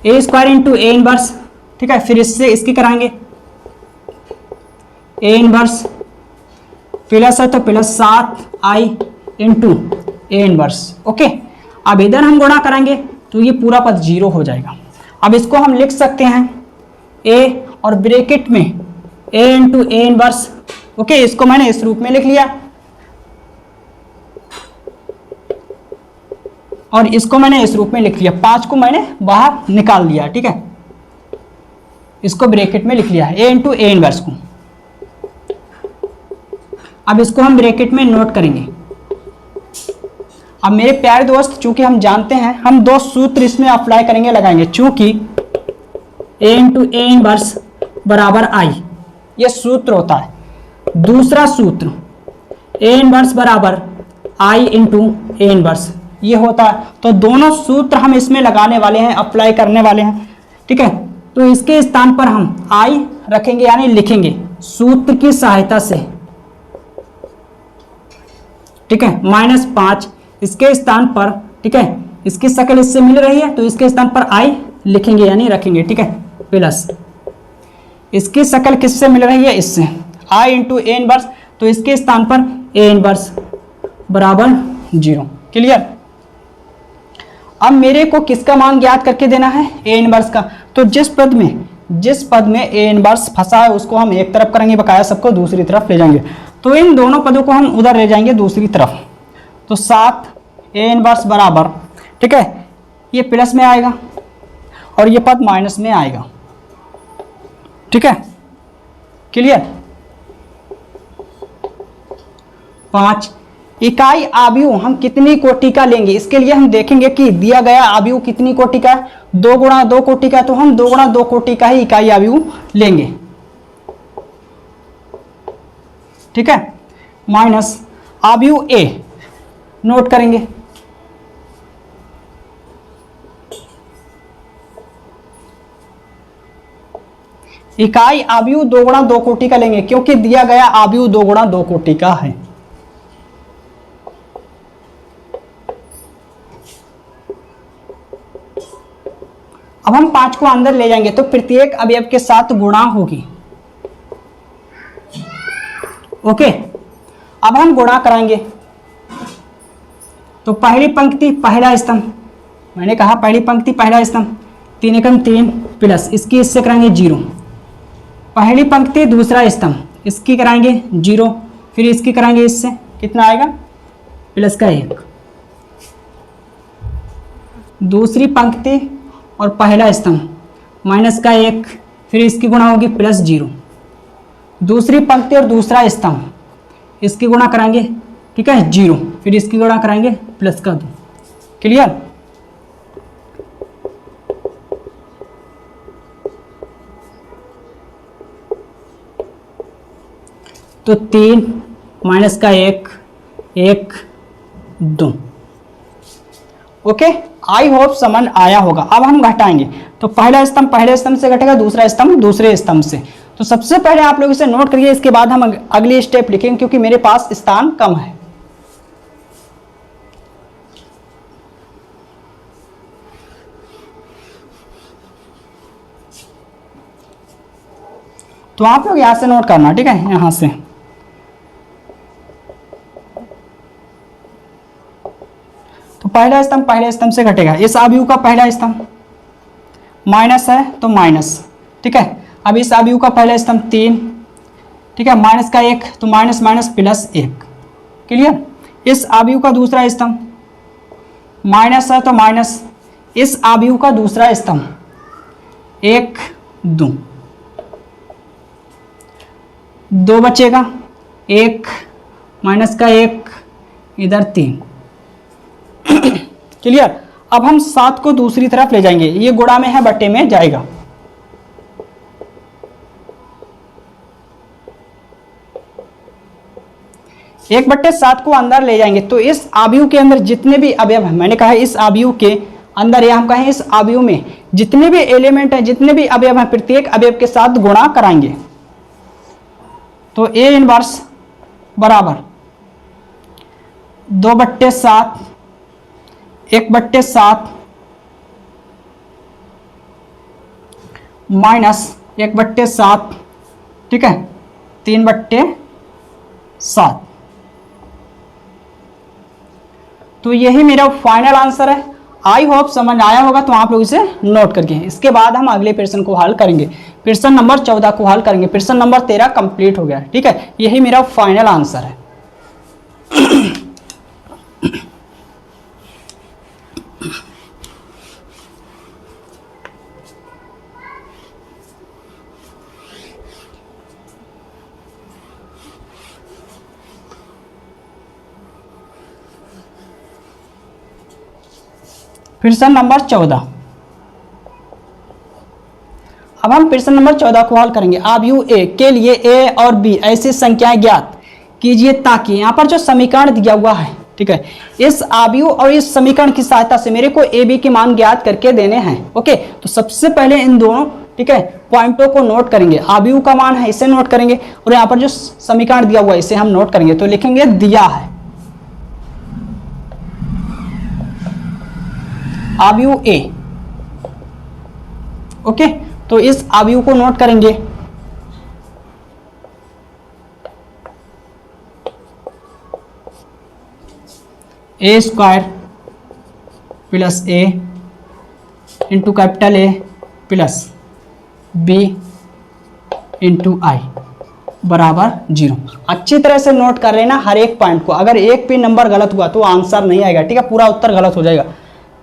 a square into a inverse. ठीक है, फिर इससे इसकी कराएंगे a इनवर्स प्लस है तो plus 7i into a inverse. Okay, अब इधर हम गुणा करेंगे तो ये पूरा पद 0 हो जाएगा। अब इसको हम लिख सकते हैं a और ब्रैकेट में a into a inverse. Okay, इसको मैंने इस रूप में लिख लिया और इसको मैंने इस रूप में लिख लिया, 5 को मैंने बाहर निकाल लिया। ठीक है, इसको ब्रैकेट में लिख लिया है a इंटू a इनवर्स को। अब इसको हम ब्रैकेट में नोट करेंगे। अब मेरे प्यारे दोस्त, चूंकि हम जानते हैं, हम दो सूत्र इसमें अप्लाई करेंगे, लगाएंगे। चूंकि a इंटू ए इनवर्स बराबर आई, ये सूत्र होता है। दूसरा सूत्र a इनवर्स बराबर आई इंटू ए इनवर्स, ये होता है। तो दोनों सूत्र हम इसमें लगाने वाले हैं, अप्लाई करने वाले हैं, ठीक है। तो इसके स्थान पर हम आई रखेंगे, यानी लिखेंगे सूत्र की सहायता से, ठीक है। -5 इसके स्थान पर, ठीक है, इसकी शक्ल इससे मिल रही है तो इसके स्थान पर आई लिखेंगे यानी रखेंगे, ठीक है। प्लस इसकी शक्ल किससे मिल रही है, इससे, आई इंटू ए इनवर्स, तो इसके स्थान पर ए इनवर्स बराबर 0। क्लियर। अब मेरे को किसका मान ज्ञात करके देना है, ए इनवर्स का। तो जिस पद में ए इनवर्स फंसा है उसको हम एक तरफ करेंगे, बकाया सबको दूसरी तरफ ले जाएंगे। तो इन दोनों पदों को हम उधर ले जाएंगे दूसरी तरफ। तो 7 ए इनवर्स बराबर, ठीक है, ये प्लस में आएगा और ये पद माइनस में आएगा, ठीक है। क्लियर। 5 इकाई आव्यूह हम कितनी कोटि का लेंगे, इसके लिए हम देखेंगे कि दिया गया आव्यूह कितनी कोटि का है, 2 गुणा 2 कोटि का, तो हम 2 गुणा 2 कोटि का ही इकाई आव्यूह लेंगे, ठीक है। माइनस आव्यूह ए नोट करेंगे। इकाई आव्यूह 2 गुणा 2 कोटि का लेंगे क्योंकि दिया गया आव्यूह 2 गुणा 2 कोटि का है। अब हम 5 को अंदर ले जाएंगे तो प्रत्येक अवयव के साथ गुणा होगी। ओके, अब हम गुणा कराएंगे। तो पहली पंक्ति पहला स्तंभ, मैंने कहा पहली पंक्ति पहला स्तंभ, 3 एकम 3 प्लस इसकी इससे कराएंगे 0। पहली पंक्ति दूसरा स्तंभ, इसकी कराएंगे 0, फिर इसकी कराएंगे इससे, कितना आएगा, प्लस का 1। दूसरी पंक्ति और पहला स्तंभ माइनस का 1, फिर इसकी गुणा होगी प्लस 0। दूसरी पंक्ति और दूसरा स्तंभ, इसकी गुणा कराएंगे, ठीक है, 0, फिर इसकी गुणा कराएंगे प्लस का 2। क्लियर। तो 3 माइनस का 1 1 2। ओके, आई होप समझ आया होगा। अब हम घटाएंगे। तो पहला स्तंभ पहले स्तंभ से घटेगा, दूसरा स्तंभ दूसरे स्तंभ से। तो सबसे पहले आप लोग इसे नोट करिए, इसके बाद हम अगली स्टेप लिखेंगे क्योंकि मेरे पास स्थान कम है। तो आप लोग यहां से नोट करना, ठीक है, यहां से। तो पहला स्तंभ पहले स्तंभ से घटेगा, इस आव्यूह का पहला स्तंभ माइनस है तो माइनस, ठीक है। अब इस आव्यूह का पहला स्तंभ 3, ठीक है, माइनस का 1 तो माइनस माइनस प्लस 1। क्लियर। इस आव्यूह का दूसरा स्तंभ माइनस है तो माइनस, इस आव्यूह का दूसरा स्तंभ 1 2, 2 बचेगा, 1 माइनस का 1 इधर 3। क्लियर। अब हम 7 को दूसरी तरफ ले जाएंगे, ये गुणा में है बट्टे में जाएगा। एक बट्टे 7 को अंदर ले जाएंगे तो इस आव्यूह के अंदर जितने भी अवयव हैं, मैंने कहा इस आव्यूह के अंदर या हम कहें इस आव्यूह में जितने भी एलिमेंट हैं, जितने भी अवयव हैं, प्रत्येक अवयव के साथ गुणा कराएंगे। तो ए इनवर्स बराबर 2/7 1/7 माइनस 1/7, ठीक है, 3/7। तो यही मेरा फाइनल आंसर है। आई होप समझ आया होगा। तो आप लोग इसे नोट करके, इसके बाद हम अगले प्रश्न को हल करेंगे, प्रश्न नंबर 14 को हल करेंगे। प्रश्न नंबर 13 कंप्लीट हो गया, ठीक है। यही मेरा फाइनल आंसर है। प्रश्न नंबर 14। अब हम प्रश्न नंबर 14 को हल करेंगे। आव्यूह ए के लिए ए और बी ऐसी संख्याएं ज्ञात कीजिए ताकि, यहाँ पर जो समीकरण दिया हुआ है, ठीक है, इस आव्यूह और इस समीकरण की सहायता से मेरे को ए बी की मान ज्ञात करके देने हैं। ओके, तो सबसे पहले इन दोनों, ठीक है, पॉइंटों को नोट करेंगे। आव्यूह का मान है, इसे नोट करेंगे, और यहाँ पर जो समीकरण दिया हुआ है इसे हम नोट करेंगे। तो लिखेंगे दिया है आव्यूह ए। ओके, तो इस आव्यूह को नोट करेंगे। A square plus A into capital A plus B into I बराबर 0। अच्छी तरह से नोट कर लेना हर एक पॉइंट को। अगर एक भी नंबर गलत हुआ तो आंसर नहीं आएगा, ठीक है, पूरा उत्तर गलत हो जाएगा।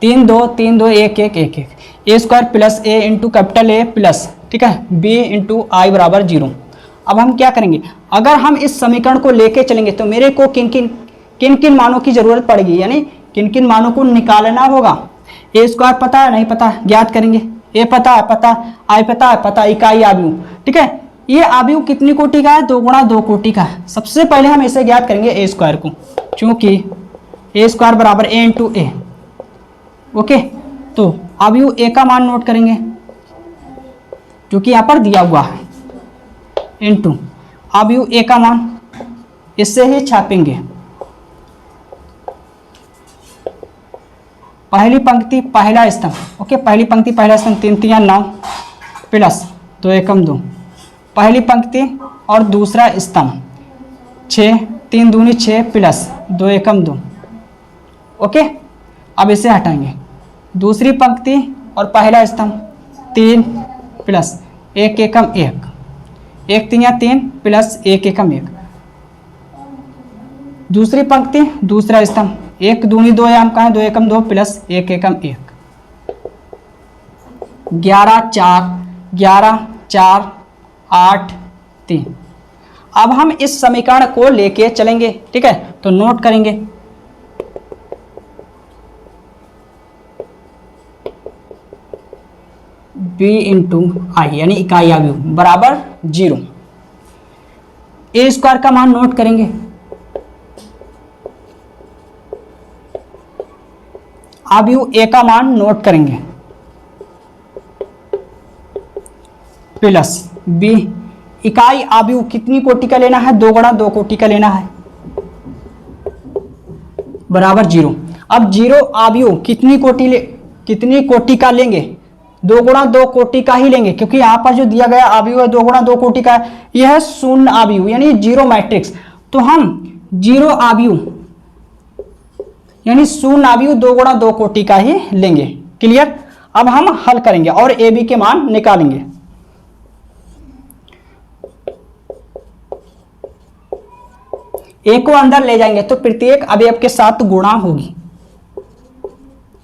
3 2 3 2 1 1 1 1 ए square plus A into capital A plus, ठीक है, बी इंटू आई बराबर 0। अब हम क्या करेंगे, अगर हम इस समीकरण को लेके चलेंगे तो मेरे को किन किन मानों की जरूरत पड़ेगी, यानी किन किन मानों को निकालना होगा। ए स्क्वायर पता है, नहीं पता, ज्ञात करेंगे। ए पता है, पता, आई पता है, पता, इकाई आव्यूह, ठीक है। ये आव्यूह कितनी कोटि का है, 2 गुणा 2 कोटि का है। सबसे पहले हम इसे ज्ञात करेंगे ए स्क्वायर को, क्योंकि ए स्क्वायर बराबर ए इंटू ए। ओके, तो आव्यूह ए का मान नोट करेंगे जो कि यहाँ पर दिया हुआ है, इंटू आव्यूह ए का मान, इससे ही छापेंगे। पहली पंक्ति पहला स्तंभ, ओके, पहली पंक्ति पहला स्तंभ 3 3 9 प्लस 2 एकम 2। पहली पंक्ति और दूसरा स्तंभ 6 3 दूनी 6 प्लस 2 एकम 2। ओके, अब इसे हटाएंगे। दूसरी पंक्ति और पहला स्तंभ 3 प्लस 1 एकम 1, 1 3 3 प्लस 1 एकम 1। दूसरी पंक्ति दूसरा स्तंभ 1 दूनी 2 याम का है, 2 एकम 2 प्लस 1 एकम 1। 11 4 11 4 8 3। अब हम इस समीकरण को लेके चलेंगे, ठीक है, तो नोट करेंगे। बी इंटू आई यानी इकाई आव्यूह बराबर 0। ए स्क्वायर का मान नोट करेंगे। आव्यूह ए का मान नोट करेंगे प्लस बी, इकाई आव्यूह कितनी कोटि का लेना है, 2 गुणा 2 कोटि का लेना है, बराबर 0। अब 0 आव्यूह कितनी कोटि का लेंगे, 2 गुणा 2 कोटि का ही लेंगे, क्योंकि यहां पर जो दिया गया आव्यूह है 2 गुणा 2 कोटि का है, यह है शून्य आव्यूह यानी 0 मैट्रिक्स। तो हम 0 आव्यूह यानी शून्य आव्यूह 2 गुणा 2 कोटि का ही लेंगे। क्लियर। अब हम हल करेंगे और ए बी के मान निकालेंगे। ए को अंदर ले जाएंगे तो प्रत्येक अवयव के साथ गुणा होगी।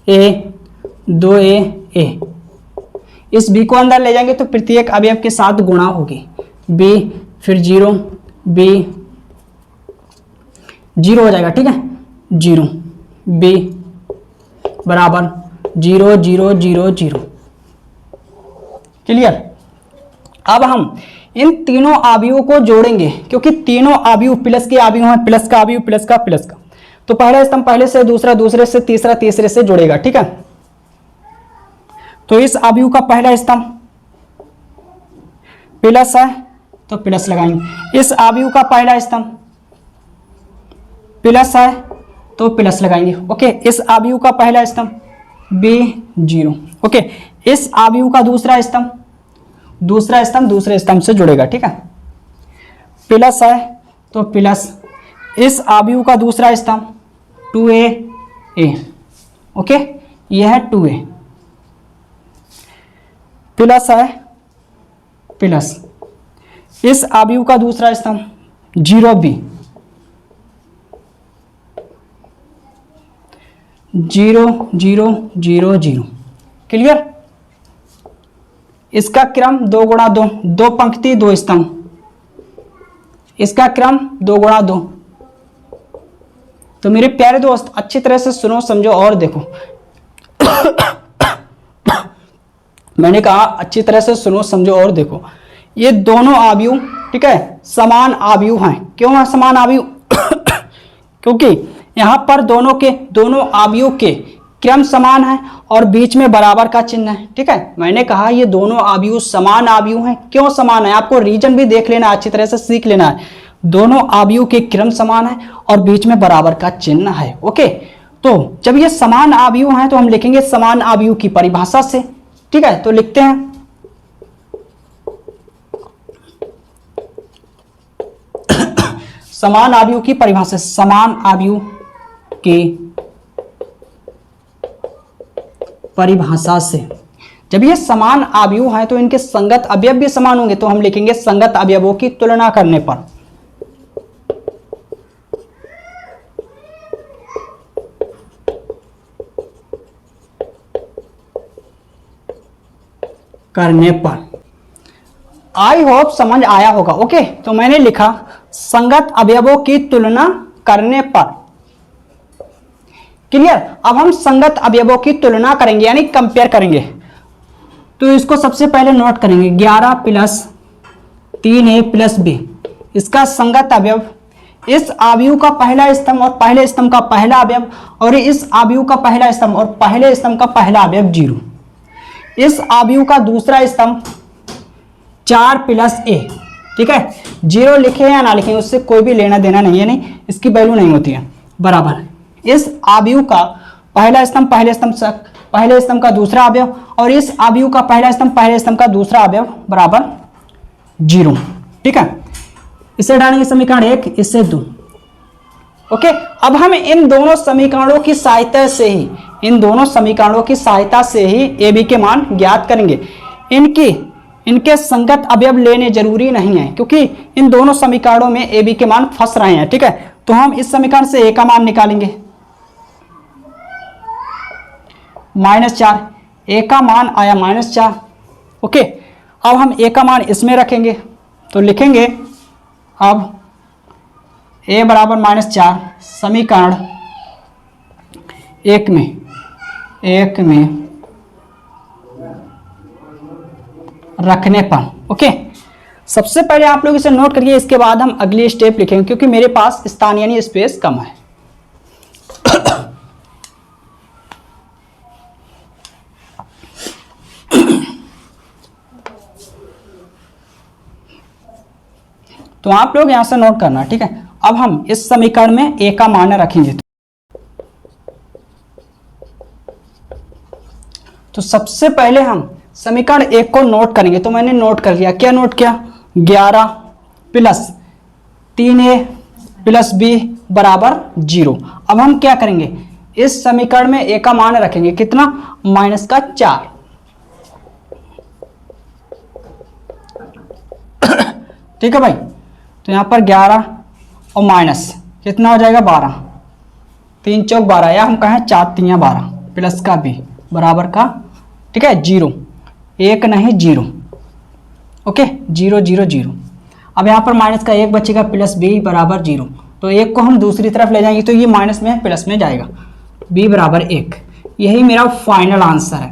ए 2a a। इस b को अंदर ले जाएंगे तो प्रत्येक अवयव के साथ गुणा होगी। b फिर 0 b 0 हो जाएगा, ठीक है, 0 b बराबर 0 0 0 0। क्लियर। अब हम इन तीनों आव्यूहों को जोड़ेंगे क्योंकि तीनों आव्यूह प्लस के आव्यूह हैं, प्लस का आव्यूह प्लस का प्लस का। तो पहला स्तंभ पहले से, दूसरा दूसरे से, तीसरा तीसरे से जुड़ेगा, ठीक है। तो इस आव्यूह का पहला स्तंभ प्लस है तो प्लस लगाएंगे। इस आव्यूह का पहला स्तंभ प्लस है तो प्लस लगाएंगे। ओके, इस आव्यूह का पहला स्तंभ b 0। ओके, इस आव्यूह का दूसरा स्तंभ दूसरे स्तंभ से जुड़ेगा, ठीक है, प्लस है तो प्लस। इस आव्यूह का दूसरा स्तंभ 2a a। ओके, यह है 2a प्लस है प्लस। इस आव्यूह का दूसरा स्तंभ 0b 0 0 0 0। क्लियर। इसका क्रम 2 गुणा 2, 2 पंक्ति 2 स्तंभ, इसका क्रम 2 गुणा 2। तो मेरे प्यारे दोस्त अच्छी तरह से सुनो, समझो और देखो। मैंने कहा अच्छी तरह से सुनो, समझो और देखो। ये दोनों आव्यूह, ठीक है, समान आव्यूह हैं। क्यों है समान आव्यूह? क्योंकि यहां पर दोनों आव्यूह के क्रम समान है और बीच में बराबर का चिन्ह है। ठीक है, मैंने कहा ये दोनों आव्यूह समान आव्यूह हैं। क्यों समान है? आपको रीजन भी देख लेना, अच्छी तरह से सीख लेना है। दोनों आव्यूह के क्रम समान है और बीच में बराबर का चिन्ह है। ओके, तो जब ये समान आव्यूह हैं तो हम लिखेंगे समान आव्यूह की परिभाषा से। ठीक है, तो लिखते हैं समान आव्यूह की परिभाषा। समान आव्यूह की परिभाषा से जब ये समान आव्यूह है तो इनके संगत अवयव भी समान होंगे, तो हम लिखेंगे संगत अवयवों की तुलना करने पर। आई होप समझ आया होगा। ओके, तो मैंने लिखा संगत अवयवों की तुलना करने पर। क्लियर? अब हम संगत अवयवों की तुलना करेंगे यानी कंपेयर करेंगे। तो इसको सबसे पहले नोट करेंगे, 11 प्लस 3a प्लस b, इसका संगत अवयव इस आव्यूह का पहला स्तंभ और पहले स्तंभ का पहला अवयव, और इस आव्यूह का पहला स्तंभ और पहले स्तंभ का पहला अवयव 0। इस आव्यूह का दूसरा स्तंभ 4 प्लस a। ठीक है, 0 लिखे या ना लिखे उससे कोई भी लेना देना नहीं है, नहीं इसकी वैल्यू नहीं होती है, बराबर। इस आव्यूह का पहला स्तंभ पहले स्तंभ का दूसरा अवयव, और इस आव्यूह का पहला स्तंभ पहले स्तंभ का दूसरा अवयव बराबर 0। ठीक है, इसे डालेंगे समीकरण 1, इससे 2। ओके, अब हम इन दोनों समीकरणों की सहायता से ही ए बी के मान ज्ञात करेंगे। इनके संगत अवयव लेने जरूरी नहीं है, क्योंकि इन दोनों समीकरणों में ए बी के मान फंस रहे हैं। ठीक है, तो हम इस समीकरण से ए का मान निकालेंगे, -4। ए का मान आया -4। ओके, अब हम ए का मान इसमें रखेंगे, तो लिखेंगे अब ए बराबर -4 समीकरण 1 में रखने पर। ओके, सबसे पहले आप लोग इसे नोट करिए, इसके बाद हम अगली स्टेप लिखेंगे, क्योंकि मेरे पास स्थान यानी स्पेस कम है। तो आप लोग यहां से नोट करना। ठीक है, अब हम इस समीकरण में ए का मान रखेंगे। तो सबसे पहले हम समीकरण 1 को नोट करेंगे। तो मैंने नोट कर लिया। क्या नोट किया? 11 प्लस 3a प्लस b बराबर 0। अब हम क्या करेंगे? इस समीकरण में a का मान रखेंगे, कितना? -4। ठीक है भाई, तो यहां पर 11 और माइनस कितना हो जाएगा? 12। 3 चौक 12, या हम कहें 4 3 12 प्लस का b बराबर का, ठीक है, 0। 1 नहीं 0। ओके, 0 0 0। अब यहाँ पर माइनस का 1 बचेगा, प्लस b बराबर 0। तो 1 को हम दूसरी तरफ ले जाएंगे तो ये माइनस में प्लस में जाएगा, b बराबर 1। यही मेरा फाइनल आंसर है।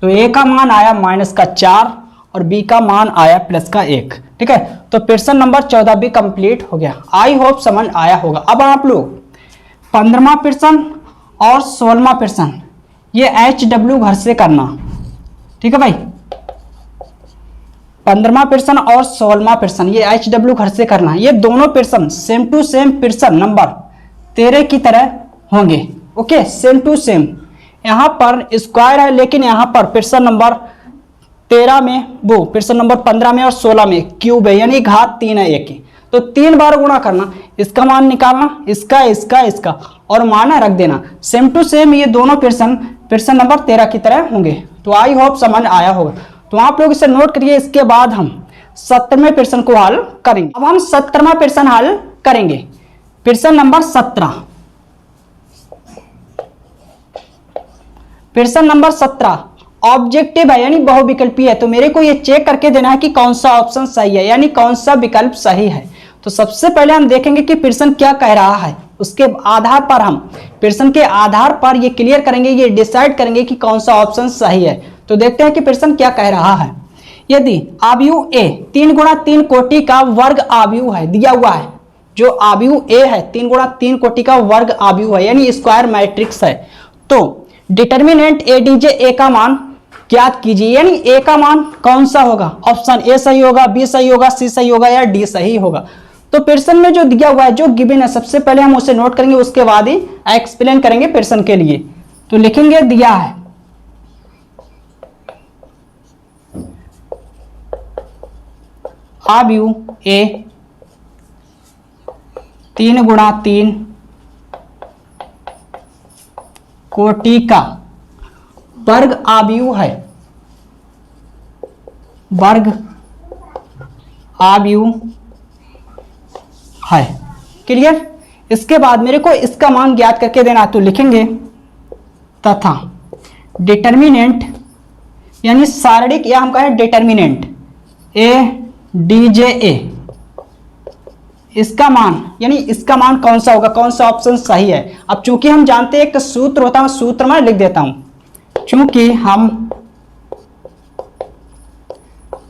तो a का मान आया -4 और b का मान आया +1। ठीक है, तो प्रश्न नंबर 14 भी कंप्लीट हो गया। आई होप समझ आया होगा। अब आप लोग 15वां प्रश्न और 16वां प्रश्न ये HW घर से करना। ठीक है भाई, 15वां प्रश्न और 16वां प्रश्न ये HW घर से करना। ये दोनों प्रश्न सेम टू सेम प्रश्न नंबर 13 की तरह होंगे। Okay, same to same. यहाँ पर स्क्वायर है, लेकिन यहाँ पर प्रश्न नंबर 13 में वो प्रश्न नंबर 15 में और 16 में क्यूब है, यानी घात 3 है 1 की। तो 3 बार गुणा करना, इसका मान निकालना, इसका और मान रख देना। सेम टू सेम ये दोनों प्रश्न नंबर 13 की तरह होंगे। तो आई होप समझ आया होगा। तो आप लोग इसे नोट करिए। इसके बाद हम 17वें प्रश्न को हल करेंगे। अब हम 17वां प्रश्न हल करेंगे। प्रश्न नंबर 17। प्रश्न नंबर 17 ऑब्जेक्टिव है, यानी बहुविकल्पीय है। तो मेरे को ये चेक करके देना है कि कौन सा ऑप्शन सही है, यानी कौन सा विकल्प सही है। तो सबसे पहले हम देखेंगे कि प्रश्न क्या कह रहा है। उसके आधार पर हम प्रश्न के आधार पर ये क्लियर करेंगे, ये डिसाइड करेंगे कि कौन सा ऑप्शन सही है। तो देखते हैं कि प्रश्न क्या कह रहा है। यदि आव्यूह ए 3 गुणा 3 कोटि का वर्ग आव्यूह है, दिया हुआ है जो आव्यूह ए है 3 गुणा 3 कोटि का वर्ग आव्यूह है यानी स्क्वायर मैट्रिक्स है, तो डिटर्मिनेंट ए डीजे ए का मान ज्ञात कीजिए। यानी ए का मान कौन सा होगा, ऑप्शन ए सही होगा, बी सही होगा, सी सही होगा या डी सही होगा। तो प्रश्न में जो दिया हुआ है, जो गिवन है, सबसे पहले हम उसे नोट करेंगे, उसके बाद ही एक्सप्लेन करेंगे प्रश्न के लिए। तो लिखेंगे दिया है आव्यूह ए 3 गुणा 3 कोटि का वर्ग आव्यूह है, वर्ग आव्यूह है। क्लियर। इसके बाद मेरे को इसका मान ज्ञात करके देना, तो लिखेंगे तथा डिटर्मिनेंट यानी सारणिक या हम कहें डिटर्मिनेंट ए डी जे ए, इसका मान यानी इसका मान कौन सा होगा, कौन सा ऑप्शन सही है। अब चूंकि हम जानते हैं एक सूत्र होता है, सूत्र मैं लिख देता हूं। चूंकि हम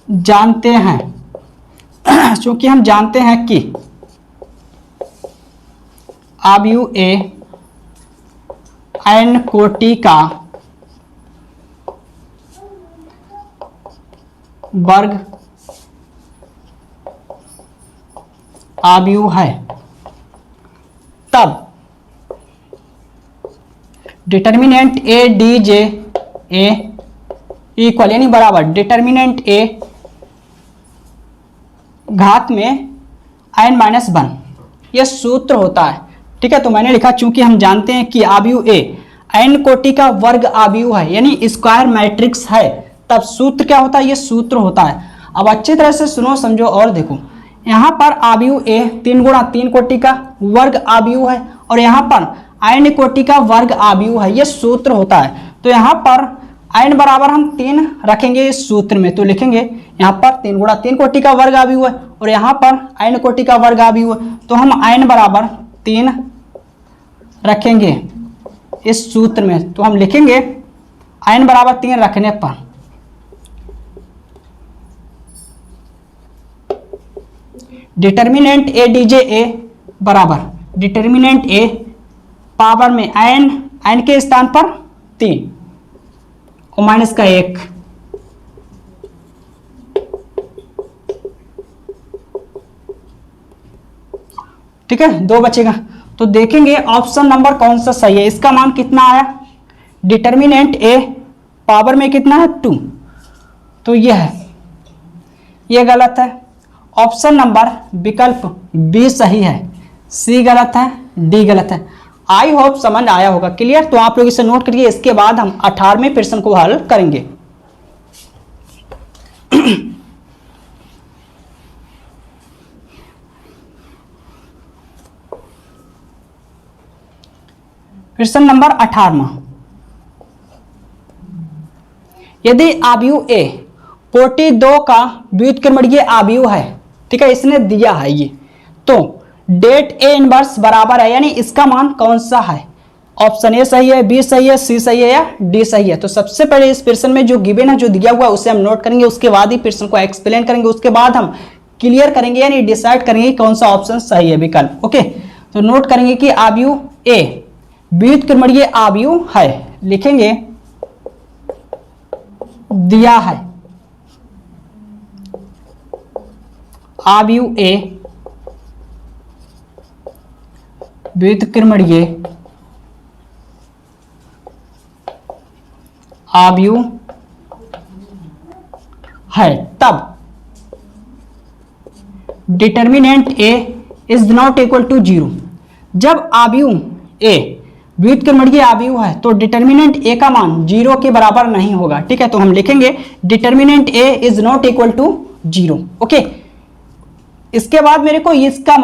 जानते हैं चूंकि हम जानते हैं कि आव्यूह ए n कोटि का वर्ग आव्यूह है, तब डिटर्मिनेंट ए डी जे ए इक्वल यानी बराबर डिटर्मिनेंट ए घात में n-1 यह सूत्र होता है। ठीक है, तो मैंने लिखा चूंकि हम जानते हैं कि आव्यूह ए n कोटि का वर्ग आव्यूह है यानी स्क्वायर मैट्रिक्स है, तब सूत्र क्या होता है, ये सूत्र होता है। अब अच्छी तरह से सुनो समझो और देखो, यहाँ पर आव्यूह ए 3 गुणा 3 कोटि का वर्ग आव्यूह है और यहाँ पर n कोटि का वर्ग आव्यूह है, ये सूत्र होता है। तो यहाँ पर n बराबर हम 3 रखेंगे इस सूत्र में, तो लिखेंगे यहाँ पर 3 गुणा 3 कोटि का वर्ग आव्यूह है और यहाँ पर n कोटि का वर्ग आव्यूह है, तो हम n बराबर 3 रखेंगे इस सूत्र में। तो हम लिखेंगे n बराबर 3 रखने पर डिटर्मिनेंट ए डी जे ए बराबर डिटर्मिनेंट ए पावर में n के स्थान पर 3 और माइनस का 1, ठीक है, 2 बचेगा। तो देखेंगे ऑप्शन नंबर कौन सा सही है। इसका मान कितना आया, डिटर्मिनेंट ए पावर में कितना है 2, तो यह है, यह गलत है। ऑप्शन नंबर विकल्प बी सही है, सी गलत है, डी गलत है। आई होप समझ आया होगा। क्लियर। तो आप लोग इसे नोट करिए, इसके बाद हम 18वें प्रश्न को हल करेंगे। प्रश्न नंबर 18, यदि आव्यूह ए कोटि 2 का व्युत्क्रमणीय आव्यूह है, ठीक है, इसने दिया है ये, तो डेट ए इनवर्स बराबर है यानी इसका मान कौन सा है, ऑप्शन ए सही है, बी सही है, सी सही है या डी सही है। तो सबसे पहले इस प्रश्न में जो गिवन है, जो दिया हुआ है, उसे हम नोट करेंगे, उसके बाद ही प्रश्न को एक्सप्लेन करेंगे, उसके बाद हम क्लियर करेंगे यानी डिसाइड करेंगे कौन सा ऑप्शन सही है, विकल्प। ओके, तो नोट करेंगे कि आव्यूह ए व्युत्क्रमणीय आव्यूह है, लिखेंगे दिया है आव्यूह ए व्युत्क्रमणीय आव्यूह है, तब determinant A is not equal to 0। जब आव्यूह ए व्युत्क्रमणीय आव्यूह है तो डिटर्मिनेंट ए का मान 0 के बराबर नहीं होगा। ठीक है, तो हम लिखेंगे determinant A is not equal to 0। Okay, इसके बाद मेरे को इसका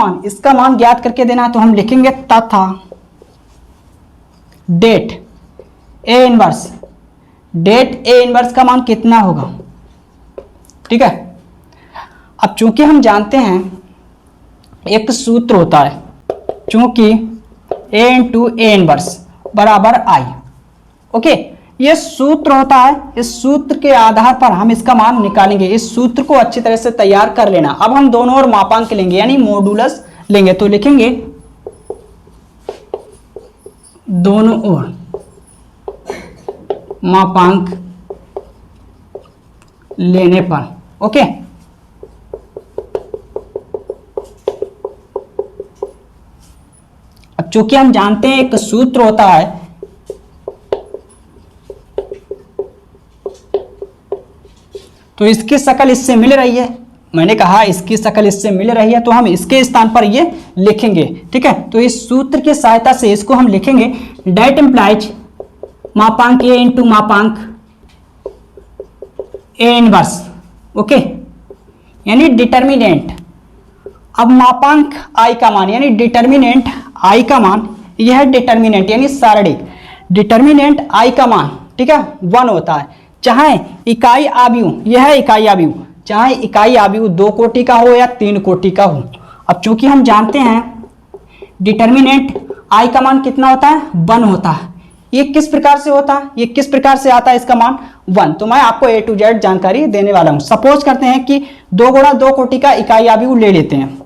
मान ज्ञात करके देना है, तो हम लिखेंगे तथा डेट ए इनवर्स का मान कितना होगा। ठीक है, अब चूंकि हम जानते हैं एक सूत्र होता है, चूंकि ए इंटू ए इनवर्स बराबर आई। ओके, ये सूत्र होता है, इस सूत्र के आधार पर हम इसका मान निकालेंगे। इस सूत्र को अच्छी तरह से तैयार कर लेना। अब हम दोनों ओर मापांक लेंगे यानी मॉडुलस लेंगे, तो लिखेंगे दोनों ओर मापांक लेने पर। ओके, अब चूंकि हम जानते हैं एक सूत्र होता है, तो इसकी शक्ल इससे मिल रही है, मैंने कहा इसकी शक्ल इससे मिल रही है, तो हम इसके स्थान पर ये लिखेंगे। ठीक है, तो इस सूत्र की सहायता से इसको हम लिखेंगे डेट इंप्लाइज मापांक ए इंटू मापांक ए इनवर्स। ओके, यानी डिटर्मिनेंट, अब मापांक आई का मान यानी डिटर्मिनेंट आई का मान, यह है डिटर्मिनेंट यानी सारणिक डिटर्मिनेंट आई का मान, ठीक है, 1 होता है। चाहे इकाई आव्यूह, यह है इकाई आव्यूह, चाहे इकाई आव्यूह 2 कोटि का हो या 3 कोटि का हो। अब चूंकि हम जानते हैं डिटर्मिनेंट आई का मान कितना होता है, 1 होता है। ये किस प्रकार से होता है, ये किस प्रकार से आता है इसका मान 1, तो मैं आपको A to Z जानकारी देने वाला हूं। सपोज करते हैं कि 2 गुणा 2 कोटि का इकाई आव्यूह ले लेते हैं।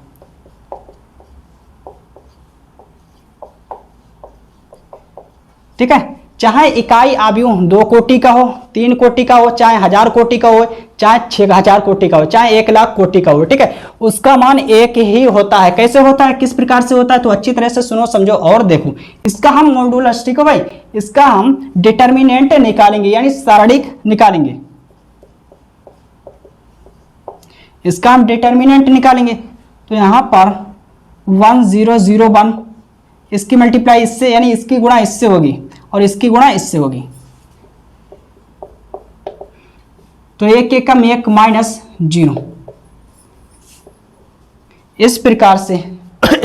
ठीक है, चाहे इकाई आव्यूह 2 कोटि का हो, 3 कोटि का हो, चाहे 1000 कोटि का हो, चाहे 6000 कोटि का हो, चाहे 1 लाख कोटि का हो, ठीक है, उसका मान एक ही होता है। कैसे होता है, किस प्रकार से होता है, तो अच्छी तरह से सुनो, समझो और देखो। इसका हम मॉडुलस, ठीक है भाई, इसका हम डिटर्मिनेंट निकालेंगे यानी सारणिक निकालेंगे। इसका हम डिटर्मिनेंट निकालेंगे, तो यहां पर 1001, इसकी मल्टीप्लाई इससे यानी इसकी गुणा इससे होगी और इसकी गुणा इससे होगी, तो 1 एकम 1 माइनस 0, इस प्रकार से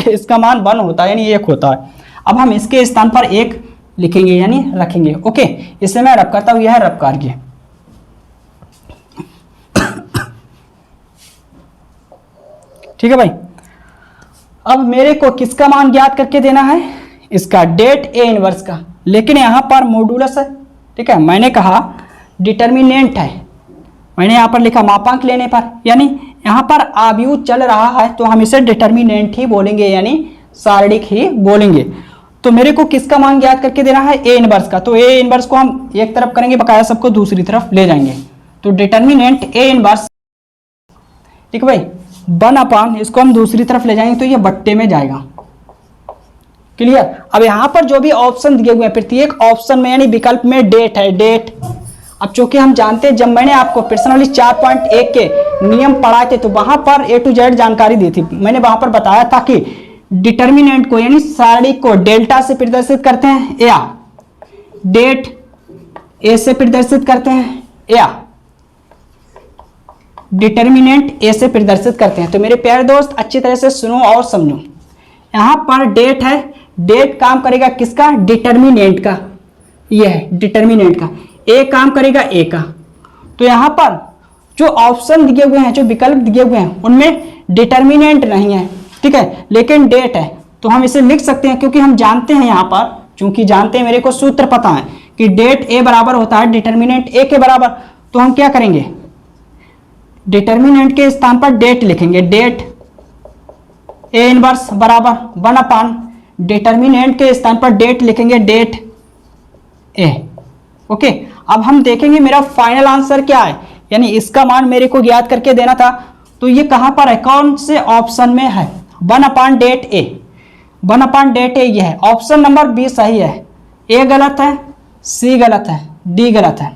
इसका मान 1 होता है यानी 1 होता है। अब हम इसके स्थान पर 1 लिखेंगे यानी रखेंगे। ओके, इसे मैं रब करता हूं, यह है रब कार्य। ठीक है भाई, अब मेरे को किसका मान ज्ञात करके देना है, इसका डेट ए इनवर्स का, लेकिन यहां पर मॉडुलस है। ठीक है, मैंने कहा डिटर्मिनेंट है, मैंने यहां पर लिखा मापांक लेने पर, यानी यहां पर आव्यूह चल रहा है तो हम इसे डिटर्मिनेंट ही बोलेंगे यानी सारणिक ही बोलेंगे। तो मेरे को किसका मान ज्ञात करके देना है, ए इनवर्स का, तो ए इनवर्स को हम एक तरफ करेंगे, बकाया सबको दूसरी तरफ ले जाएंगे। तो डिटर्मिनेंट ए इनवर्स, ठीक है भाई, 1/, इसको हम दूसरी तरफ ले जाएंगे तो ये बट्टे में जाएगा। क्लियर। अब यहां पर जो भी ऑप्शन दिए हुए हैं, प्रत्येक ऑप्शन में यानी विकल्प में डेट है, डेट। अब चूंकि हम जानते हैं, जब मैंने आपको पर्सनली 4.1 के नियम पढ़ाए थे तो वहां पर A to Z जानकारी दी थी। मैंने वहां पर बताया था कि डिटर्मिनेंट को यानी सारणिक को डेल्टा से प्रदर्शित करते हैं या डेट ए से प्रदर्शित करते हैं या डिटर्मिनेंट ए से प्रदर्शित करते हैं। तो मेरे प्यारे दोस्त अच्छी तरह से सुनो और समझो। यहां पर डेट है, डेट काम करेगा किसका, डिटर्मिनेंट का, यह है डिटर्मिनेंट का, ए काम करेगा ए का। तो यहां पर जो ऑप्शन दिए हुए हैं, जो विकल्प दिए हुए हैं, उनमें डिटर्मिनेंट नहीं है, ठीक है, लेकिन डेट है। तो हम इसे लिख सकते हैं, क्योंकि हम जानते हैं यहां पर, चूंकि जानते हैं, मेरे को सूत्र पता है कि डेट ए बराबर होता है डिटर्मिनेंट ए के बराबर। तो हम क्या करेंगे, डिटर्मिनेंट के स्थान पर डेट लिखेंगे, डेट ए इनवर्स बराबर 1/, डिटर्मिनेंट के स्थान पर डेट लिखेंगे, डेट ए। ओके, अब हम देखेंगे मेरा फाइनल आंसर क्या है, यानी इसका मान मेरे को ज्ञात करके देना था। तो ये कहां पर है, कौन से ऑप्शन में है, 1/डेट ए, 1/डेट ए ये है। ऑप्शन नंबर बी सही है, ए गलत है, सी गलत है, डी गलत है।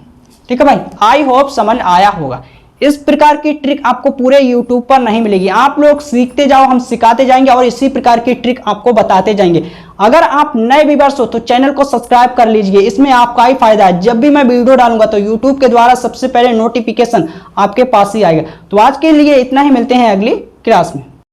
ठीक है भाई, आई होप समझ आया होगा। इस प्रकार की ट्रिक आपको पूरे YouTube पर नहीं मिलेगी, आप लोग सीखते जाओ, हम सिखाते जाएंगे और इसी प्रकार की ट्रिक आपको बताते जाएंगे। अगर आप नए व्यूअर्स हो तो चैनल को सब्सक्राइब कर लीजिए, इसमें आपका ही फायदा है। जब भी मैं वीडियो डालूंगा तो YouTube के द्वारा सबसे पहले नोटिफिकेशन आपके पास ही आएगा। तो आज के लिए इतना ही, मिलते हैं अगली क्लास में।